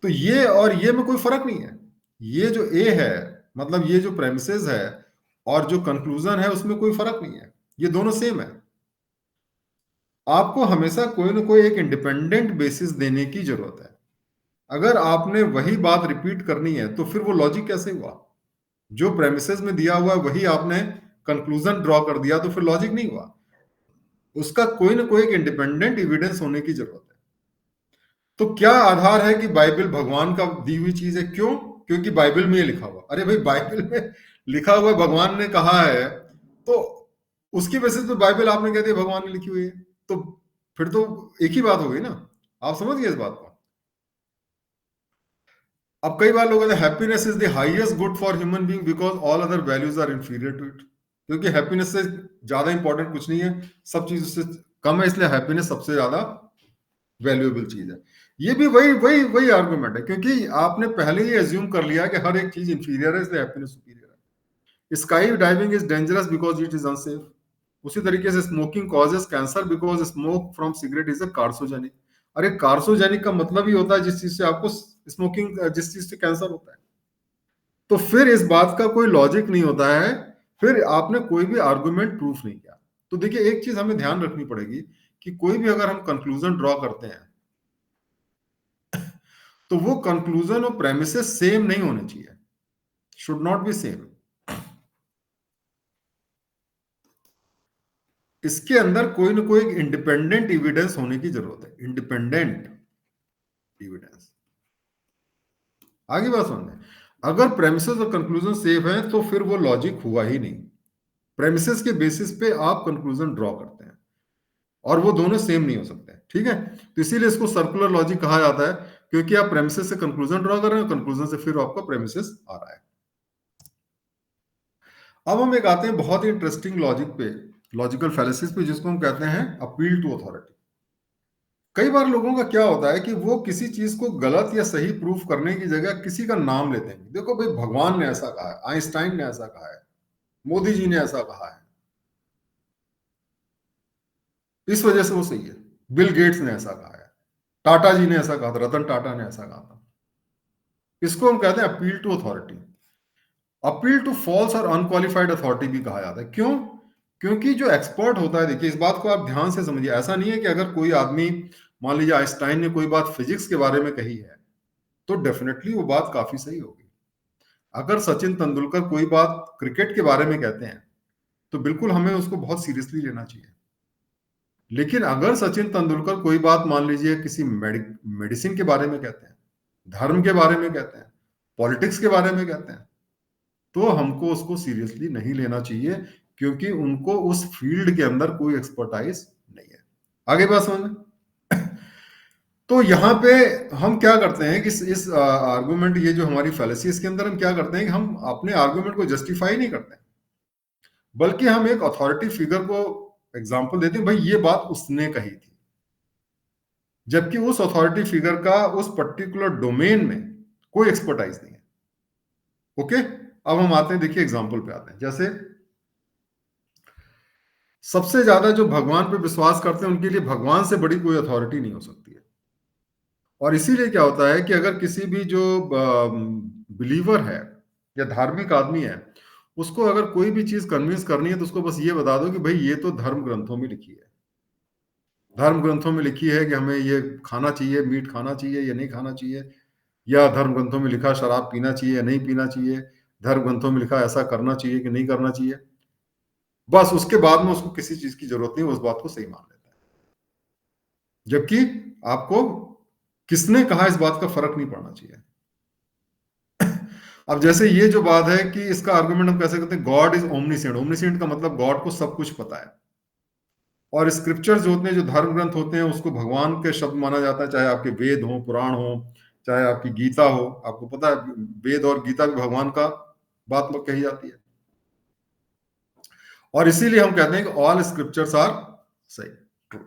तो ये और ये में कोई फर्क नहीं है। ये जो ए है, मतलब ये जो प्रेमिसेस है और जो कंक्लूजन है उसमें कोई फर्क नहीं है, ये दोनों सेम है। आपको हमेशा कोई ना कोई एक इंडिपेंडेंट बेसिस देने की जरूरत है। अगर आपने वही बात रिपीट करनी है तो फिर वो लॉजिक कैसे हुआ? जो प्रेमिसेस में दिया हुआ है वही आपने कंक्लूजन ड्रॉ कर दिया तो फिर लॉजिक नहीं हुआ। उसका कोई ना कोई एक इंडिपेंडेंट एविडेंस होने की जरूरत है। तो क्या आधार है कि बाइबल भगवान का दी हुई चीज है? क्यों? क्योंकि बाइबल में ये लिखा हुआ। अरे भाई बाइबल में लिखा हुआ भगवान ने कहा है, तो उसकी बेसिस पे बाइबल आपने कह दिया भगवान ने लिखी हुई है, तो फिर तो एक ही बात हो गई ना। आप समझ गए इस बात को? अब कई बार लोग कहते हैं happiness is the highest good for human being because all other values are inferior to it. क्योंकि हैप्पीनेस से ज्यादा इंपॉर्टेंट कुछ नहीं है, सब चीज उससे कम है, इसलिए हैप्पीनेस सबसे ज्यादा वैल्यूएबल चीज है। ये भी वही वही वही आर्गुमेंट है, क्योंकि आपने पहले ही एज्यूम कर लिया कि हर एक चीज इंफीरियर है इसलिए हैप्पीनेस सुपीरियर है। Sky diving is dangerous because it is unsafe. उसी तरीके से smoking causes cancer because smoke from cigarette is a carcinogenic. अरे कार्सोजेनिक का मतलब ही होता है जिस चीज से आपको स्मोकिंग, जिस चीज से कैंसर होता है। तो फिर इस बात का कोई लॉजिक नहीं होता है, फिर आपने कोई भी आर्गुमेंट प्रूफ नहीं किया। तो देखिए एक चीज हमें ध्यान रखनी पड़ेगी कि कोई भी अगर हम कंक्लूजन ड्रॉ करते हैं तो वो कंक्लूजन और प्रेमिसेस सेम नहीं होने चाहिए, शुड नॉट बी सेम। इसके अंदर कोई ना कोई इंडिपेंडेंट एविडेंस होने की जरूरत है, इंडिपेंडेंट एविडेंस। आगे बात समझे। अगर प्रेमिसेस और कंक्लूजन सेम है तो फिर वो लॉजिक हुआ ही नहीं। प्रेमिसेस के बेसिस पे आप कंक्लूजन ड्रॉ करते हैं और वो दोनों सेम नहीं हो सकते, ठीक है। तो इसीलिए इसको सर्कुलर लॉजिक कहा जाता है, क्योंकि आप प्रेमिसेस से कंक्लूजन ड्रॉ कर रहे हैं, कंक्लूजन से फिर आपका प्रेमिसेस आ रहा है। अब हम एक आते हैं बहुत ही इंटरेस्टिंग लॉजिक पे, लॉजिकल फैलेसिस पे, जिसको हम कहते हैं अपील टू अथॉरिटी। कई बार लोगों का क्या होता है कि वो किसी चीज को गलत या सही प्रूफ करने की जगह किसी का नाम लेते हैं। देखो भाई भगवान ने ऐसा कहा है, आइंस्टाइन ने ऐसा कहा है, मोदी जी ने ऐसा कहा है, इस वजह से वो सही है। बिल गेट्स ने ऐसा कहा है, टाटा जी ने ऐसा कहा था, रतन टाटा ने ऐसा कहा था। इसको हम कहते हैं appeal to authority. Appeal to false और अनक्वालिफाइड अथॉरिटी भी कहा जाता है। क्यों? क्योंकि जो एक्सपर्ट होता है, देखिए इस बात को आप ध्यान से समझिए, ऐसा नहीं है कि अगर कोई आदमी, मान लीजिए आइंस्टाइन ने कोई बात फिजिक्स के बारे में कही है तो डेफिनेटली वो बात काफी सही होगी। अगर सचिन तेंदुलकर कोई बात क्रिकेट के बारे में कहते हैं तो बिल्कुल हमें उसको बहुत सीरियसली लेना चाहिए। लेकिन अगर सचिन तेंदुलकर कोई बात मान लीजिए किसी मेडिसिन के बारे में कहते हैं, धर्म के बारे में कहते हैं, पॉलिटिक्स के बारे में कहते हैं, तो हमको उसको सीरियसली नहीं लेना चाहिए, क्योंकि उनको उस फील्ड के अंदर कोई एक्सपर्टाइज नहीं है। आगे बात समझ में। तो यहाँ पे हम क्या करते हैं कि इस आर्गुमेंट, ये जो हमारी फैलेसी, इसके अंदर हम क्या करते हैं कि हम अपने आर्गुमेंट को जस्टिफाई नहीं करते, बल्कि हम एक अथॉरिटी फिगर को एग्जांपल देते हैं, भाई ये बात उसने कही थी, जबकि उस अथॉरिटी फिगर का उस पर्टिकुलर डोमेन में कोई एक्सपर्टाइज नहीं है। ओके, अब हम आते हैं, देखिए एग्जांपल पे आते हैं। जैसे सबसे ज्यादा जो भगवान पे विश्वास करते हैं उनके लिए भगवान से बड़ी कोई अथॉरिटी नहीं हो सकती है। और इसीलिए क्या होता है कि अगर किसी भी जो बिलीवर है या धार्मिक आदमी है, उसको अगर कोई भी चीज कन्विंस करनी है तो उसको बस ये बता दो कि भाई ये तो धर्म ग्रंथों में लिखी है, धर्म ग्रंथों में लिखी है कि हमें ये खाना चाहिए, मीट खाना चाहिए या नहीं खाना चाहिए, या धर्म ग्रंथों में लिखा शराब पीना चाहिए या नहीं पीना चाहिए, धर्म ग्रंथों में लिखा ऐसा करना चाहिए कि नहीं करना चाहिए। बस उसके बाद में उसको किसी चीज की जरूरत नहीं, उस बात को सही मान लेता है। जबकि आपको किसने कहा इस बात का फर्क नहीं पड़ना चाहिए। अब जैसे ये जो बात है कि इसका आर्गुमेंट हम कैसे करते हैं, गॉड इज ओमनीसेंट। ओमनीसेंट का मतलब गॉड को सब कुछ पता है। और स्क्रिप्चर जो होते हैं, जो धर्म ग्रंथ होते हैं, उसको भगवान के शब्द माना जाता है, चाहे आपके वेद हो, पुराण हो, चाहे आपकी गीता हो। आपको पता है वेद और गीता भी भगवान का बात में कही जाती है। और इसीलिए हम कहते हैं कि ऑल स्क्रिप्चर्स आर सही, ट्रू।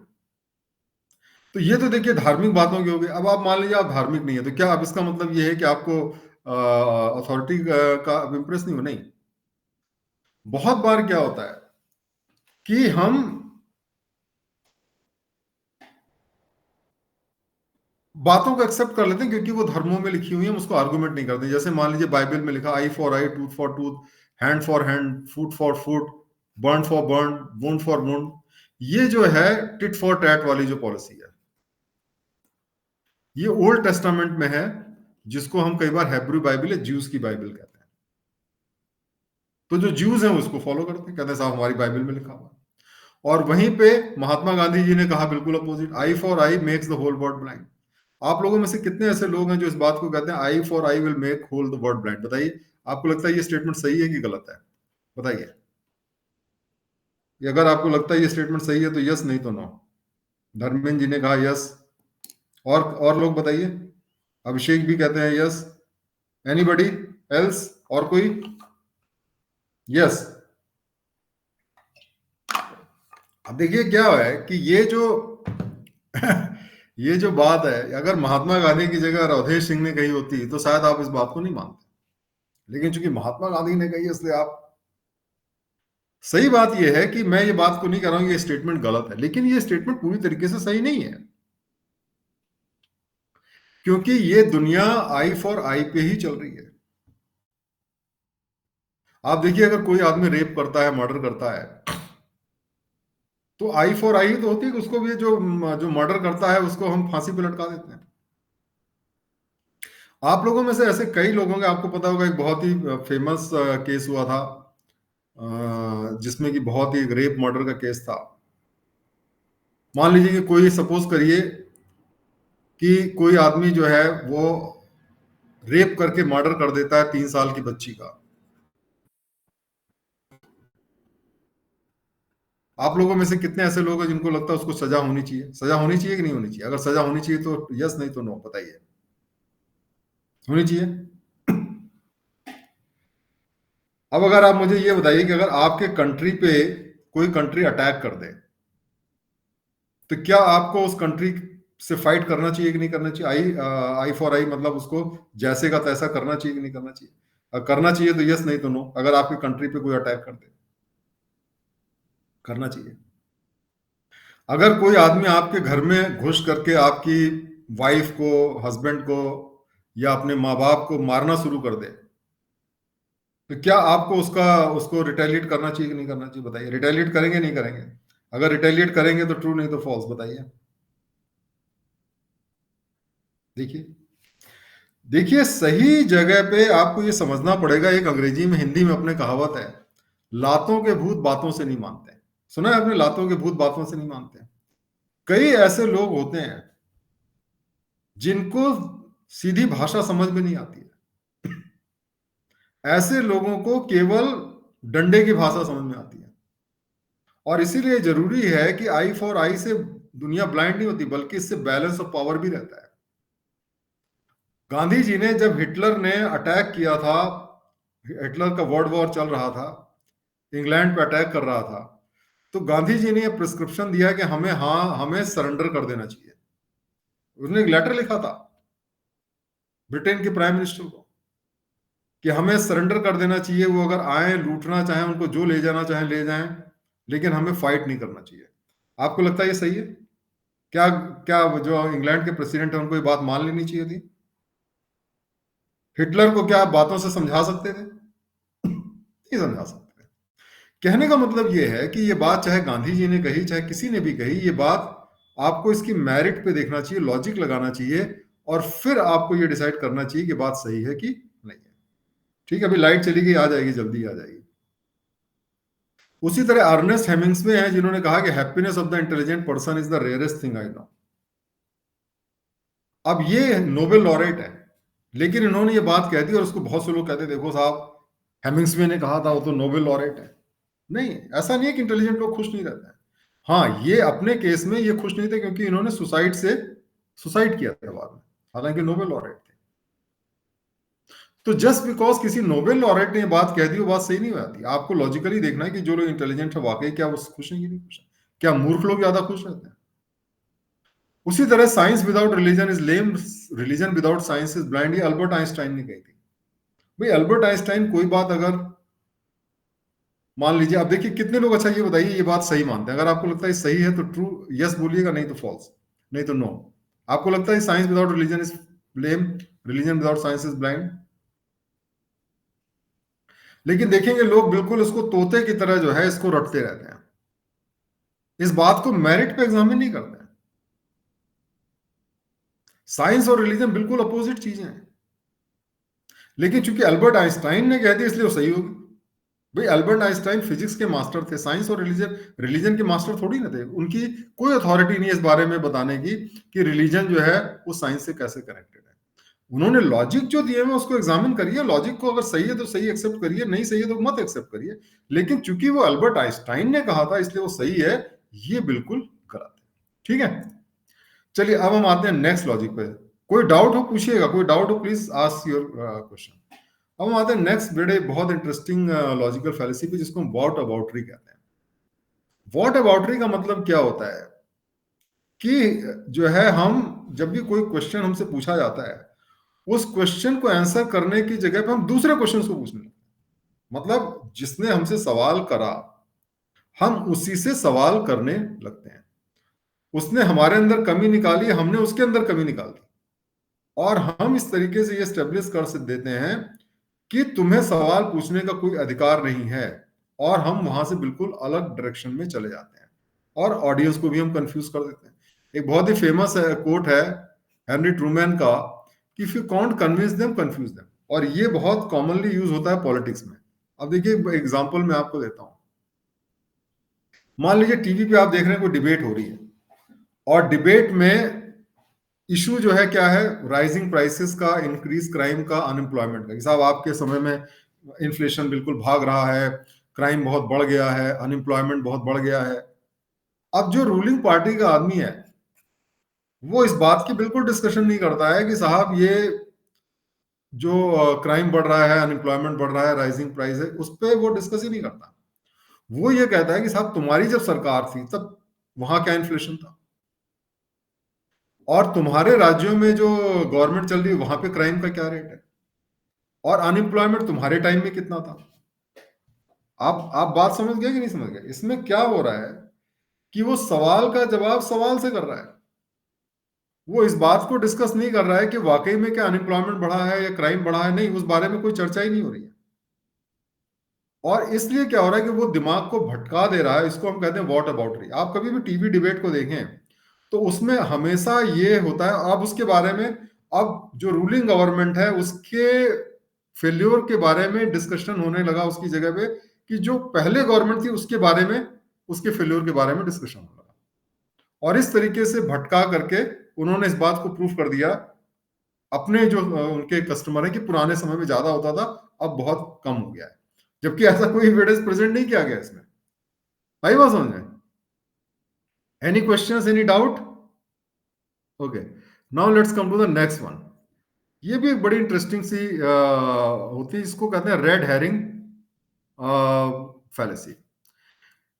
तो ये तो देखिए धार्मिक बातों की हो गई। अब आप मान लीजिए आप धार्मिक नहीं है, तो क्या अब इसका मतलब ये है कि आपको अथॉरिटी का इम्प्रेस नहीं हो? नहीं। बहुत बार क्या होता है कि हम बातों को एक्सेप्ट कर लेते हैं क्योंकि वो धर्मों में लिखी हुई है, हम उसको आर्गुमेंट नहीं करते। जैसे मान लीजिए बाइबल में लिखा eye for eye, tooth for tooth, hand for hand, foot for foot, burn for burn, wound for wound. ये जो है टिट फॉर टैट वाली जो पॉलिसी है, ये ओल्ड टेस्टामेंट में है, जिसको हम कई बार हैब्रू बाइबल या ज्यूज की बाइबल कहते हैं। तो जो ज्यूज हैं उसको फॉलो करते हैं, कहते हैं साहब हमारी बाइबल में लिखा हुआ है। और वहीं पे महात्मा गांधी जी ने कहा बिल्कुल opposite, eye for eye makes the whole world blind. आप लोगों में से कितने ऐसे लोग हैं जो इस बात को कहते हैं eye for eye will make whole the world blind? बताइए, आपको लगता है ये स्टेटमेंट सही है कि गलत है? बताइए। अगर आपको लगता है ये स्टेटमेंट सही है तो यस, नहीं तो नो। धर्मेंद्र जी ने कहा यस। और लोग बताइए। अभिषेक भी कहते हैं यस। Anybody else? और कोई? यस। अब देखिए क्या है कि ये जो ये जो बात है, अगर महात्मा गांधी की जगह अवधेश सिंह ने कही होती तो शायद आप इस बात को नहीं मानते। लेकिन चूंकि महात्मा गांधी ने कही है, इसलिए आप। सही बात यह है कि मैं ये बात को नहीं कर रहा हूं ये स्टेटमेंट गलत है, लेकिन ये स्टेटमेंट पूरी तरीके से सही नहीं है। क्योंकि ये दुनिया आई फॉर आई पे ही चल रही है। आप देखिए, अगर कोई आदमी रेप करता है, मर्डर करता है, तो आई फॉर आई तो होती है कि उसको भी जो जो मर्डर करता है उसको हम फांसी पे लटका देते हैं। आप लोगों में से ऐसे कई लोग होंगे, आपको पता होगा एक बहुत ही फेमस केस हुआ था, जिसमें कि बहुत ही रेप मर्डर का केस था। मान लीजिए कि कोई, सपोज करिए कि कोई आदमी जो है वो रेप करके मर्डर कर देता है 3 साल की बच्ची का। आप लोगों में से कितने ऐसे लोग हैं जिनको लगता है उसको सजा होनी चाहिए? सजा होनी चाहिए कि नहीं होनी चाहिए? अगर सजा होनी चाहिए तो यस, नहीं तो नो, बताइए। होनी चाहिए। अब अगर आप मुझे ये बताइए कि अगर आपके कंट्री पे कोई कंट्री अटैक कर दे, तो क्या आपको उस कंट्री से फाइट करना चाहिए कि नहीं करना चाहिए? आई फॉर आई मतलब उसको जैसे का तैसा करना चाहिए कि नहीं करना चाहिए? अगर करना चाहिए तो यस, नहीं तो नो। अगर आपकी कंट्री पे कोई अटैक कर दे, करना चाहिए। अगर कोई आदमी आपके घर में घुस करके आपकी वाइफ को, हस्बैंड को या अपने माँ बाप को मारना शुरू कर दे, तो क्या आपको उसका उसको रिटेलिएट करना चाहिए कि नहीं करना चाहिए? बताइए। रिटेलिएट करेंगे नहीं करेंगे? अगर रिटेलिएट करेंगे तो ट्रू, नहीं तो फॉल्स, बताइए। देखिए, देखिए सही जगह पे आपको ये समझना पड़ेगा। एक अंग्रेजी में, हिंदी में अपने कहावत है, लातों के भूत बातों से नहीं मानते। सुना है आपने, लातों के भूत बातों से नहीं मानते? कई ऐसे लोग होते हैं जिनको सीधी भाषा समझ में नहीं आती है। ऐसे लोगों को केवल डंडे की भाषा समझ में आती है। और इसीलिए जरूरी है कि आई फॉर आई से दुनिया ब्लाइंड नहीं होती, बल्कि इससे बैलेंस ऑफ पावर भी रहता है। गांधी जी ने, जब हिटलर ने अटैक किया था, हिटलर का वर्ल्ड वॉर चल रहा था, इंग्लैंड पे अटैक कर रहा था, तो गांधी जी ने यह प्रिस्क्रिप्शन दिया कि हमें, हाँ, हमें सरेंडर कर देना चाहिए। उसने एक लेटर लिखा था ब्रिटेन के प्राइम मिनिस्टर को कि हमें सरेंडर कर देना चाहिए। वो अगर आए, लूटना चाहें, उनको जो ले जाना चाहें ले जाएं, लेकिन हमें फाइट नहीं करना चाहिए। आपको लगता है ये सही है? क्या क्या जो इंग्लैंड के प्रेसिडेंट है उनको ये बात मान लेनी चाहिए थी? हिटलर को क्या आप बातों से समझा सकते थे? नहीं समझा सकते थे। कहने का मतलब ये है कि ये बात चाहे गांधी जी ने कही, चाहे किसी ने भी कही, ये बात आपको इसकी मेरिट पे देखना चाहिए, लॉजिक लगाना चाहिए, और फिर आपको ये डिसाइड करना चाहिए कि बात सही है कि नहीं है। ठीक है, अभी लाइट चली गई, आ जाएगी, जल्दी आ जाएगी। उसी तरह अर्नेस्ट हेमिंग्सवे हैं जिन्होंने कहा कि happiness of the intelligent person is the rarest thing I know. अब ये नोबेल लॉरेट है, लेकिन इन्होंने ये बात कह दी और उसको बहुत से लोग कहते हैं देखो साहब, हेमिंग्सवे ने कहा था, वो तो नोबेल लॉरेट है। नहीं, ऐसा नहीं है कि इंटेलिजेंट लोग खुश नहीं रहते हैं। हाँ, ये अपने केस में ये खुश नहीं थे क्योंकि इन्होंने सुसाइड किया था बाद में, हालांकि नोबेल लॉरेट थे। तो जस्ट बिकॉज किसी नोबेल लॉरेट ने ये बात कह दी, वो बात सही नहीं हो जाती। आपको लॉजिकली देखना है कि जो लोग इंटेलिजेंट है वाकई क्या वो खुश हैं कि नहीं खुश है। क्या मूर्ख लोग ज्यादा खुश रहते हैं? उसी तरह science without religion is lame, religion without science is blind, ये अल्बर्ट आइंस्टाइन ने कही थी। भाई अल्बर्ट आइंस्टाइन कोई बात अगर मान लीजिए, अब देखिए कितने लोग, अच्छा ये बताइए, ये बात सही मानते हैं? अगर आपको लगता है सही है तो ट्रू यस बोलिएगा, नहीं तो फॉल्स, नहीं तो नो। आपको लगता है science without religion is blame, religion without science is blind? लेकिन देखेंगे लोग बिल्कुल इसको तोते की तरह जो है इसको रटते रहते हैं, इस बात को मेरिट पे एग्जामिन नहीं करते हैं। साइंस और रिलीजन बिल्कुल अपोजिट चीजें हैं, लेकिन चूंकि अल्बर्ट आइंस्टाइन ने कह दिया इसलिए वो सही होगी। भाई अल्बर्ट आइंस्टाइन फिजिक्स के मास्टर थे, साइंस और रिलीजन रिलीजन के मास्टर थोड़ी ना थे। उनकी कोई अथॉरिटी नहीं है इस बारे में बताने की कि रिलीजन जो है वो साइंस से कैसे कनेक्टेड है। उन्होंने लॉजिक जो दिए हैं उसको एग्जामिन करिए, लॉजिक को अगर सही है तो सही एक्सेप्ट करिए, नहीं सही है तो मत एक्सेप्ट करिए। लेकिन चूंकि वो अल्बर्ट आइंस्टाइन ने कहा था इसलिए वो सही है, ये बिल्कुल गलत है। ठीक है, चलिए अब हम आते हैं नेक्स्ट लॉजिक पे। कोई डाउट हो पूछिएगा, कोई डाउट हो प्लीज आस्क योर क्वेश्चन। अब हम आते हैं नेक्स्ट बड़े बहुत इंटरेस्टिंग लॉजिकल फैलेसी पे, जिसको हम व्हाट अबाउटरी कहते हैं। व्हाट अबाउटरी का मतलब क्या होता है कि जो है हम जब भी कोई क्वेश्चन हमसे पूछा जाता है, उस क्वेश्चन को आंसर करने की जगह पे हम दूसरे क्वेश्चन को पूछने लगते हैं। मतलब जिसने हमसे सवाल करा हम उसी से सवाल करने लगते हैं। उसने हमारे अंदर कमी निकाली, हमने उसके अंदर कमी निकाल दी, और हम इस तरीके से ये स्टेब्लिश कर देते हैं कि तुम्हें सवाल पूछने का कोई अधिकार नहीं है, और हम वहां से बिल्कुल अलग डायरेक्शन में चले जाते हैं और ऑडियंस को भी हम कंफ्यूज कर देते हैं। एक बहुत ही फेमस कोट है हेनरी ट्रूमैन का कि if you can't convince them confuse them, और ये बहुत कॉमनली यूज होता है पॉलिटिक्स में। अब देखिए एग्जांपल मैं आपको देता हूं। मान लीजिए टीवी पे आप देख रहे हैं कोई डिबेट हो रही है, और डिबेट में इशू जो है क्या है, राइजिंग प्राइसेस का, इंक्रीज क्राइम का, अनएम्प्लॉयमेंट का। साहब आपके समय में इन्फ्लेशन बिल्कुल भाग रहा है, क्राइम बहुत बढ़ गया है, अनएम्प्लॉयमेंट बहुत बढ़ गया है। अब जो रूलिंग पार्टी का आदमी है वो इस बात की बिल्कुल डिस्कशन नहीं करता है कि साहब ये जो क्राइम बढ़ रहा है, अनएम्प्लॉयमेंट बढ़ रहा है, राइजिंग प्राइस है, उस पर वो डिस्कस ही नहीं करता। वो ये कहता है कि साहब तुम्हारी जब सरकार थी तब वहां क्या इन्फ्लेशन था, और तुम्हारे राज्यों में जो गवर्नमेंट चल रही है वहां पे क्राइम का क्या रेट है, और अनएम्प्लॉयमेंट तुम्हारे टाइम में कितना था। आप बात समझ गए कि नहीं समझ गए? इसमें क्या हो रहा है कि वो सवाल का जवाब सवाल से कर रहा है, वो इस बात को डिस्कस नहीं कर रहा है कि वाकई में क्या अनएम्प्लॉयमेंट बढ़ा है या क्राइम बढ़ा है। नहीं, उस बारे में कोई चर्चा ही नहीं हो रही है। और इसलिए क्या हो रहा है कि वो दिमाग को भटका दे रहा है। इसको हम कहते हैं व्हाट अबाउटरी। आप कभी भी टीवी डिबेट को देखें तो उसमें हमेशा ये होता है, अब उसके बारे में, अब जो रूलिंग गवर्नमेंट है उसके फेल्योर के बारे में डिस्कशन होने लगा उसकी जगह पे, कि जो पहले गवर्नमेंट थी उसके बारे में, उसके फेल्योर के बारे में डिस्कशन होने लगा। और इस तरीके से भटका करके उन्होंने इस बात को प्रूफ कर दिया अपने जो उनके कस्टमर है कि पुराने समय में ज्यादा होता था, अब बहुत कम हो गया है, जबकि ऐसा कोई एविडेंस प्रेजेंट नहीं किया गया इसमें। भाई बात समझ में? Any questions, any doubt? Okay, now let's come to the next one. ये भी एक बड़ी इंटरेस्टिंग सी होती है, इसको कहते हैं रेड हेरिंग फैलेसी।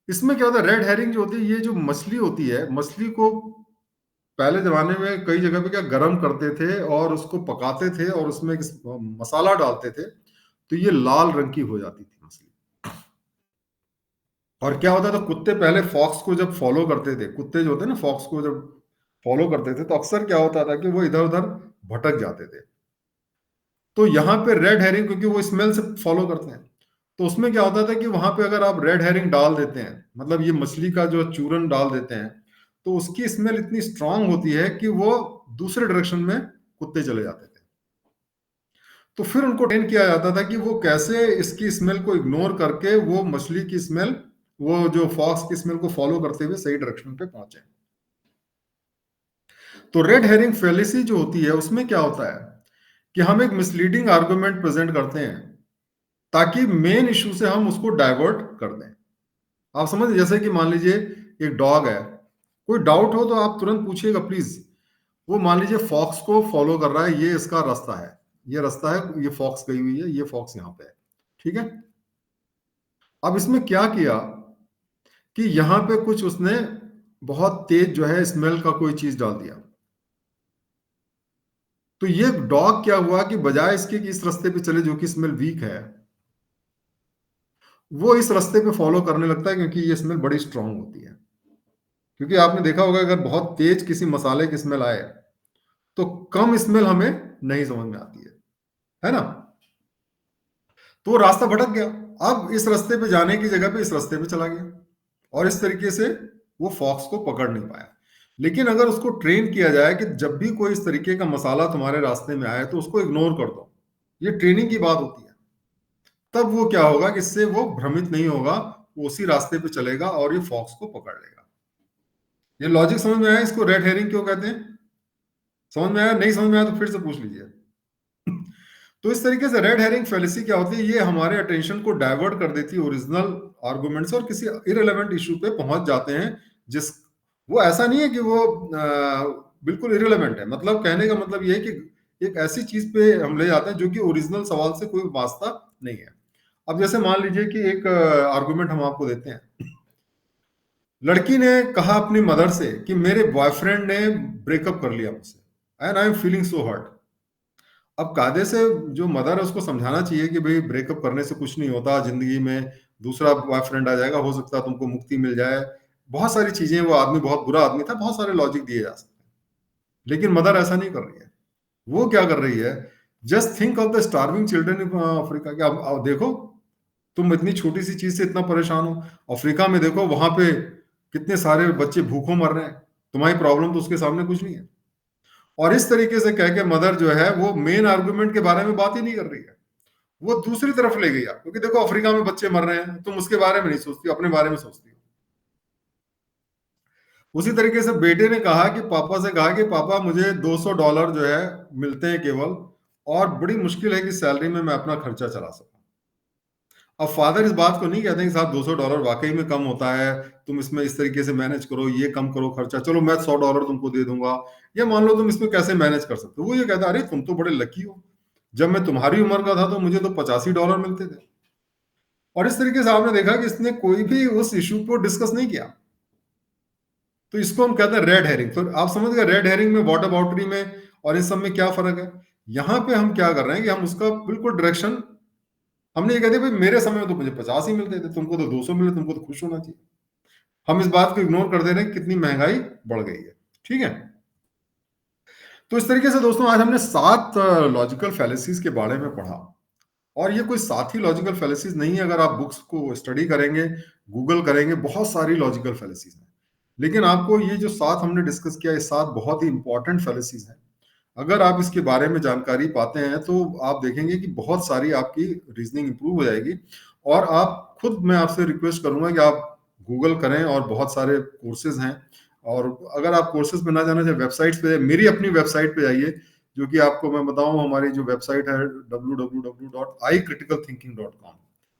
इसमें क्या होता है, रेड हेरिंग जो होती है, ये जो मछली होती है, मछली को पहले जमाने में कई जगह पे क्या गरम करते थे और उसको पकाते थे और उसमें एक मसाला डालते थे, तो ये लाल रंग की हो जाती थी मछली। और क्या होता था, कुत्ते पहले फॉक्स को जब फॉलो करते थे, कुत्ते जो होते हैं ना फॉक्स को जब फॉलो करते थे, तो अक्सर क्या होता था कि वो इधर उधर भटक जाते थे। तो यहाँ पे रेड हेरिंग, क्योंकि वो स्मेल से फॉलो करते हैं, तो उसमें क्या होता था कि वहां पे अगर आप रेड हेरिंग डाल देते हैं, मतलब ये मछली का जो चूरन डाल देते हैं, तो उसकी स्मेल इतनी स्ट्रांग होती है कि वो दूसरे डायरेक्शन में कुत्ते चले जाते थे। तो फिर उनको ट्रेन किया जाता था कि वो कैसे इसकी स्मेल को इग्नोर करके वो मछली की स्मेल, वो जो फॉक्स की स्मेल को फॉलो करते हुए सही डायरेक्शन पे पहुंचे। तो रेड हेरिंग फेलिसी जो होती है उसमें क्या होता है कि हम एक मिसलीडिंग आर्गुमेंट प्रेजेंट करते हैं ताकि मेन इशू से हम उसको डाइवर्ट कर दें। आप समझ, जैसे कि मान लीजिए एक डॉग है, कोई डाउट हो तो आप तुरंत पूछिएगा प्लीज। वो मान लीजिए फॉक्स को फॉलो कर रहा है, ये इसका रास्ता है, ये रास्ता है, ये फॉक्स गई हुई है, ये फॉक्स यहाँ पे है, ठीक है। अब इसमें क्या किया कि यहाँ पे कुछ उसने बहुत तेज जो है स्मेल का कोई चीज डाल दिया। तो ये डॉग क्या हुआ कि बजाय इसके कि इस रास्ते पे चले जो कि स्मेल वीक है, वो इस रास्ते पे फॉलो करने लगता है क्योंकि ये स्मेल बड़ी स्ट्रांग होती है। क्योंकि आपने देखा होगा अगर बहुत तेज किसी मसाले की स्मेल आए तो कम स्मेल हमें नहीं समझ में आती है ना। तो वो रास्ता भटक गया, अब इस रास्ते पे जाने की जगह पे इस रास्ते पे चला गया और इस तरीके से वो फॉक्स को पकड़ नहीं पाया। लेकिन अगर उसको ट्रेन किया जाए कि जब भी कोई इस तरीके का मसाला तुम्हारे रास्ते में आए तो उसको इग्नोर कर दो, ये ट्रेनिंग की बात होती है, तब वो क्या होगा कि इससे वो भ्रमित नहीं होगा, वो उसी रास्ते पे चलेगा और ये फॉक्स को पकड़ लेगा। ये लॉजिक समझ में आया? इसको रेड हेरिंग क्यों कहते हैं? समझ में आया? नहीं समझ में आया तो फिर से पूछ लीजिए। तो इस तरीके से रेड हेरिंग फेलिसी क्या होती है, ये हमारे अटेंशन को डाइवर्ट कर देती है ओरिजिनल आर्गुमेंट से और किसी इरेलेवेंट इशू पे पहुंच जाते हैं। जिस वो ऐसा नहीं है कि वो बिल्कुल इरेलेवेंट है, मतलब कहने का मतलब ये है कि एक ऐसी चीज पे हम ले जाते हैं जो कि ओरिजिनल सवाल से कोई वास्ता नहीं है। अब जैसे मान लीजिए कि एक आर्गुमेंट हम आपको देते हैं, लड़की ने कहा अपनी मदर से कि मेरे बॉयफ्रेंड ने ब्रेकअप कर लिया मुझसे and I am feeling so hurt. अब कायदे से जो मदर है उसको समझाना चाहिए कि भाई ब्रेकअप करने से कुछ नहीं होता, जिंदगी में दूसरा बॉयफ्रेंड आ जाएगा, हो सकता है तुमको मुक्ति मिल जाए, बहुत सारी चीजें, वो आदमी बहुत बुरा आदमी था, बहुत सारे लॉजिक दिए जा सकते हैं। लेकिन मदर ऐसा नहीं कर रही है। वो क्या कर रही है, just think of the starving children in Africa. क्या अब देखो, तुम इतनी छोटी सी चीज से इतना परेशान हो, अफ्रीका में देखो वहां पे कितने सारे बच्चे भूखों मर रहे हैं, तुम्हारी प्रॉब्लम तो उसके सामने कुछ नहीं है। और इस तरीके से कह के मदर जो है वो मेन आर्गुमेंट के बारे में बात ही नहीं कर रही है, वो दूसरी तरफ ले गई। क्योंकि देखो अफ्रीका में बच्चे मर रहे हैं, तुम उसके बारे में नहीं सोचती, अपने बारे में सोचती हो। उसी तरीके से बेटे ने कहा कि पापा से कहा कि पापा मुझे $200 जो है मिलते हैं केवल, और बड़ी मुश्किल है कि सैलरी में मैं अपना खर्चा चला सकूं। अब फादर इस बात को नहीं कहते हैं कि साहब $200 वाकई में कम होता है, तुम इसमें इस तरीके से मैनेज करो, ये कम करो खर्चा, चलो मैं $100 तुमको दे दूंगा, या मान लो तुम इसमें कैसे मैनेज कर सकते हो। वो ये कहता है अरे तुम तो बड़े लकी हो, जब मैं तुम्हारी उम्र का था तो मुझे तो $85 मिलते थे। और इस तरीके से आपने देखा कि इसने कोई भी उस इशू को डिस्कस नहीं किया। तो इसको हम कहते हैं रेड हेरिंग। तो आप समझ गए रेड हेरिंग में, वाटर बाउंड्री में और इस सब में क्या फर्क है। यहाँ पे हम क्या कर रहे हैं कि हम उसका बिल्कुल डायरेक्शन, हमने ये कहते भाई मेरे समय में तो मुझे 50 ही मिलते थे, तुमको तो 200 मिले, तुमको तो खुश होना चाहिए। हम इस बात को इग्नोर कर दे रहे हैं कि कितनी महंगाई बढ़ गई है, ठीक है। तो इस तरीके से दोस्तों आज हमने 7 लॉजिकल फैलेसीज के बारे में पढ़ा। और ये कोई 7 ही लॉजिकल फैलेसीज नहीं है, अगर आप बुक्स को स्टडी करेंगे, गूगल करेंगे, बहुत सारी लॉजिकल फैलेसीज हैं। लेकिन आपको ये जो 7 हमने डिस्कस किया, ये 7 बहुत ही इंपॉर्टेंट फैलेसीज हैं। अगर आप इसके बारे में जानकारी पाते हैं तो आप देखेंगे कि बहुत सारी आपकी रीजनिंग इंप्रूव हो जाएगी। और आप खुद, मैं आपसे रिक्वेस्ट करूंगा कि आप गूगल करें, और बहुत सारे कोर्सेज हैं। और अगर आप कोर्सेज पे ना जाना चाहे, वेबसाइट्स पे, मेरी अपनी वेबसाइट पे जाइए, जो कि आपको मैं बताऊं, हमारी जो वेबसाइट है www.icriticalthinking.com,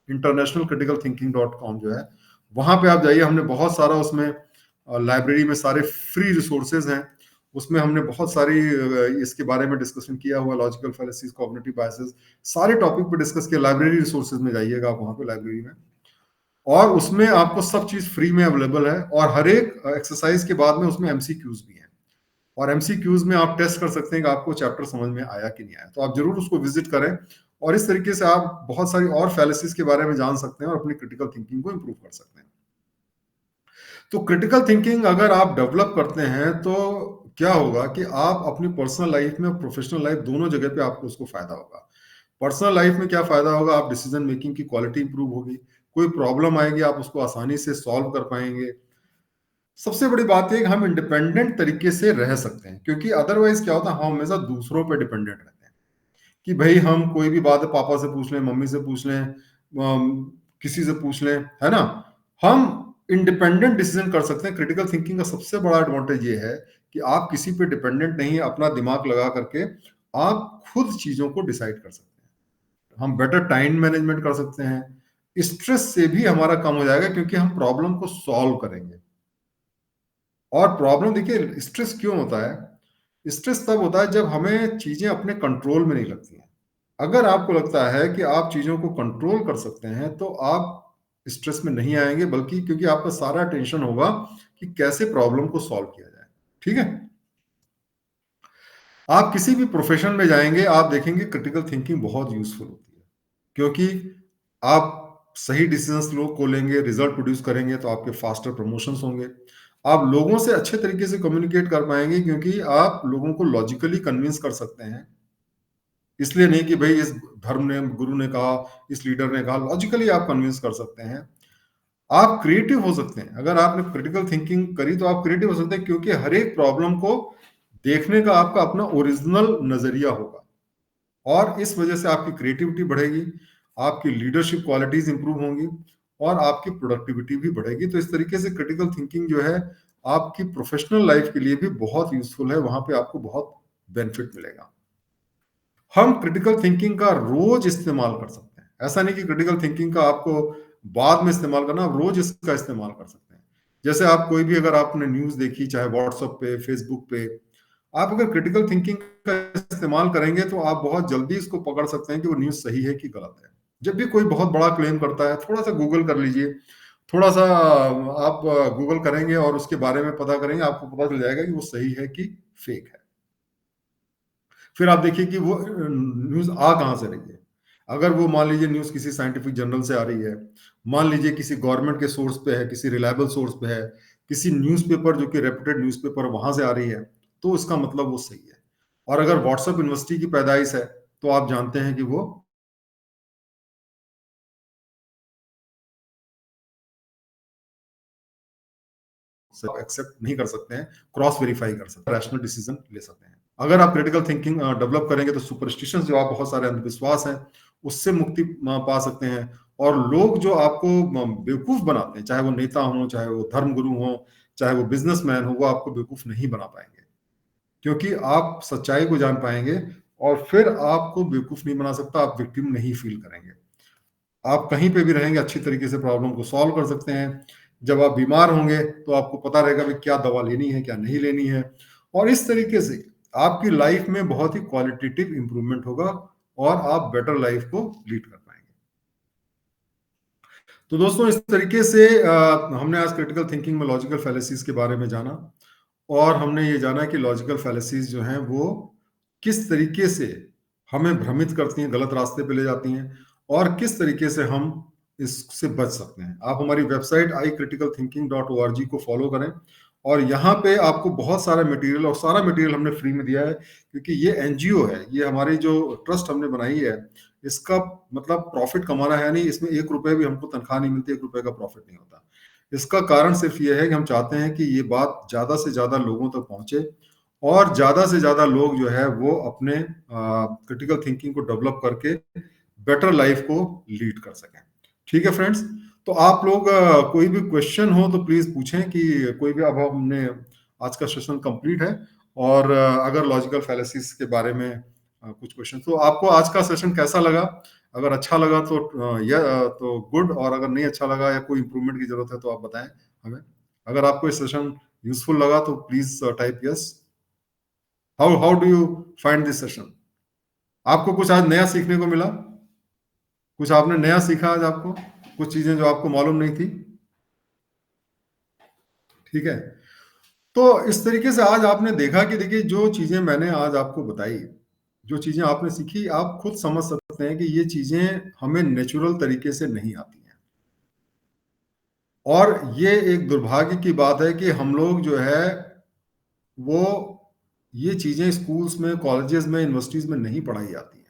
internationalcriticalthinking.com जो है, वहां पे आप जाइए। हमने बहुत सारा उसमें लाइब्रेरी में सारे फ्री रिसोर्सेज हैं, उसमें हमने बहुत सारी इसके बारे में डिस्कशन किया हुआ, लॉजिकल फैलेसीज, कॉग्निटिव बायसेस, सारे टॉपिक पे डिस्कस किया। लाइब्रेरी रिसोर्सेज में जाइएगा आप, वहां पे लाइब्रेरी में, और उसमें आपको सब चीज फ्री में अवेलेबल है। और हर एक एक्सरसाइज के बाद में उसमें एमसीक्यूज भी हैं, और एमसीक्यूज में आप टेस्ट कर सकते हैं कि आपको चैप्टर समझ में आया कि नहीं आया। तो आप जरूर उसको विजिट करें, और इस तरीके से आप बहुत सारी और फैलेसीज के बारे में जान सकते हैं और अपनी क्रिटिकल थिंकिंग को इंप्रूव कर सकते हैं। तो क्रिटिकल थिंकिंग अगर आप डेवलप करते हैं तो क्या होगा कि आप अपनी पर्सनल लाइफ में और प्रोफेशनल लाइफ दोनों जगह पे आपको उसको फायदा होगा। पर्सनल लाइफ में क्या फायदा होगा, आप डिसीजन मेकिंग की क्वालिटी इंप्रूव होगी, कोई प्रॉब्लम आएगी आप उसको आसानी से सॉल्व कर पाएंगे, सबसे बड़ी बात ये है कि हम इंडिपेंडेंट तरीके से रह सकते हैं, क्योंकि अदरवाइज क्या होता है, हम हमेशा दूसरों पे डिपेंडेंट रहते हैं कि भाई हम कोई भी बात पापा से पूछ लें, मम्मी से पूछ लें, किसी से पूछ लें, है ना। हम इंडिपेंडेंट डिसीजन कर सकते हैं। क्रिटिकल थिंकिंग का सबसे बड़ा एडवांटेज ये है कि आप किसी पे डिपेंडेंट नहीं, अपना दिमाग लगा करके आप खुद चीजों को डिसाइड कर सकते हैं। हम बेटर टाइम मैनेजमेंट कर सकते हैं। स्ट्रेस से भी हमारा कम हो जाएगा, क्योंकि हम प्रॉब्लम को सॉल्व करेंगे। और प्रॉब्लम देखिए, स्ट्रेस क्यों होता है? स्ट्रेस तब होता है जब हमें चीजें अपने कंट्रोल में नहीं लगती हैं। अगर आपको लगता है कि आप चीजों को कंट्रोल कर सकते हैं, तो आप स्ट्रेस में नहीं आएंगे, बल्कि क्योंकि आपका सारा टेंशन होगा कि कैसे प्रॉब्लम को सॉल्व किया जाए। ठीक है। आप किसी भी प्रोफेशन में जाएंगे, आप देखेंगे क्रिटिकल थिंकिंग बहुत यूजफुल होती है, क्योंकि आप सही डिसीजंस लोग को लेंगे, रिजल्ट प्रोड्यूस करेंगे, तो आपके फास्टर प्रमोशंस होंगे। आप लोगों से अच्छे तरीके से कम्युनिकेट कर पाएंगे, क्योंकि आप लोगों को लॉजिकली कन्विंस कर सकते हैं। इसलिए नहीं कि भाई इस धर्म ने, गुरु ने कहा, इस लीडर ने कहा, लॉजिकली आप कन्विंस कर सकते हैं। आप क्रिएटिव हो सकते हैं। अगर आपने क्रिटिकल थिंकिंग करी तो आप क्रिएटिव हो सकते हैं, क्योंकि हर एक प्रॉब्लम को देखने का आपका अपना ओरिजिनल नजरिया होगा, और इस वजह से आपकी क्रिएटिविटी बढ़ेगी, आपकी लीडरशिप क्वालिटीज इंप्रूव होंगी, और आपकी प्रोडक्टिविटी भी बढ़ेगी। तो इस तरीके से क्रिटिकल थिंकिंग जो है, आपकी प्रोफेशनल लाइफ के लिए भी बहुत यूजफुल है। वहां पे आपको बहुत बेनिफिट मिलेगा। हम क्रिटिकल थिंकिंग का रोज इस्तेमाल कर सकते हैं। ऐसा नहीं कि क्रिटिकल थिंकिंग का आपको बाद में इस्तेमाल करना, आप रोज इसका इस्तेमाल कर सकते हैं। जैसे आप कोई भी, अगर आपने न्यूज देखी, चाहे व्हाट्सएप पे, फेसबुक पे, आप अगर क्रिटिकल थिंकिंग का इस्तेमाल करेंगे, तो आप बहुत जल्दी इसको पकड़ सकते हैं कि वो न्यूज सही है कि गलत है। जब भी कोई बहुत बड़ा क्लेम करता है, थोड़ा सा गूगल कर लीजिए, थोड़ा सा आप गूगल करेंगे और उसके बारे में पता करेंगे, आपको पता चल जाएगा कि वो सही है कि फेक है। फिर आप देखिए कि वो न्यूज आ कहां से रही है। अगर वो मान लीजिए न्यूज किसी साइंटिफिक जर्नल से आ रही है, मान लीजिए किसी गवर्नमेंट के सोर्स पे है, किसी रिलायबल सोर्स पे है, किसी न्यूज़पेपर जो कि रेपुटेड न्यूज़पेपर वहां से आ रही है, तो उसका मतलब वो सही है। और अगर व्हाट्सएप यूनिवर्सिटी की पैदाइश है, तो आप जानते हैं कि वो सब एक्सेप्ट नहीं कर सकते हैं, क्रॉस वेरीफाई कर सकते हैं, रैशनल डिसीजन ले सकते हैं। अगर आप क्रिटिकल थिंकिंग डेवलप करेंगे, तो सुपरस्टिशन जो आप बहुत सारे अंधविश्वास हैं, उससे मुक्ति पा सकते हैं। और लोग जो आपको बेवकूफ बनाते हैं, चाहे वो नेता हो, चाहे वो धर्म गुरु हो, चाहे वो बिजनेसमैन हो, वो आपको बेवकूफ नहीं बना पाएंगे, क्योंकि आप सच्चाई को जान पाएंगे। और फिर आपको बेवकूफ नहीं बना सकता, आप विक्टिम नहीं फील करेंगे। आप कहीं पे भी रहेंगे, अच्छी तरीके से प्रॉब्लम को सॉल्व कर सकते हैं। जब आप बीमार होंगे, तो आपको पता रहेगा कि क्या दवा लेनी है, क्या नहीं लेनी है। और इस तरीके से आपकी लाइफ में बहुत ही क्वालिटेटिव इंप्रूवमेंट होगा, और आप बेटर लाइफ को लीड कर पाएंगे। तो दोस्तों, इस तरीके से हमने आज क्रिटिकल थिंकिंग में लॉजिकल फैलेसीज के बारे में जाना, और हमने ये जाना कि लॉजिकल फैलेसीज जो हैं वो किस तरीके से हमें भ्रमित करती हैं, गलत रास्ते पे ले जाती हैं, और किस तरीके से हम इससे बच सकते हैं। आप हमारी वेबसाइट icriticalthinking.org को फॉलो करें, और यहाँ पे आपको बहुत सारा मटेरियल, और सारा मटेरियल हमने फ्री में दिया है, क्योंकि ये एनजीओ है, ये हमारी जो ट्रस्ट हमने बनाई है, इसका मतलब प्रॉफिट कमाना है नहीं, इसमें 1 रुपए भी हमको तनख्वाह नहीं मिलती, 1 रुपए का प्रॉफिट नहीं होता। इसका कारण सिर्फ ये है कि हम चाहते हैं कि ये बात ज्यादा से ज्यादा लोगों तक पहुंचे, और ज्यादा से ज्यादा लोग जो है वो अपने क्रिटिकल थिंकिंग को डेवलप करके बेटर लाइफ को लीड कर सकें। ठीक है फ्रेंड्स, तो आप लोग कोई भी क्वेश्चन हो तो प्लीज पूछें, कि कोई भी, अब हमने आज का सेशन कंप्लीट है, और अगर लॉजिकल फैलेसीज के बारे में कुछ क्वेश्चन, तो आपको आज का सेशन कैसा लगा? अगर अच्छा लगा तो तो गुड, और अगर नहीं अच्छा लगा या कोई इंप्रूवमेंट की जरूरत है, तो आप बताएं हमें। अगर आपको ये सेशन यूजफुल लगा, तो please type yes. How do you find this session? आपको कुछ आज नया सीखने को मिला? कुछ आपने नया सीखा आज? आपको कुछ चीजें जो आपको मालूम नहीं थी? ठीक है। तो इस तरीके से आज आपने देखा कि देखिए, जो चीजें मैंने आज आपको बताई, जो चीजें आपने सीखी, आप खुद समझ सकते हैं कि ये चीजें हमें नेचुरल तरीके से नहीं आती हैं। और ये एक दुर्भाग्य की बात है कि हम लोग जो है वो ये चीजें स्कूल्स में, कॉलेजेस में, यूनिवर्सिटीज में नहीं पढ़ाई जाती हैं।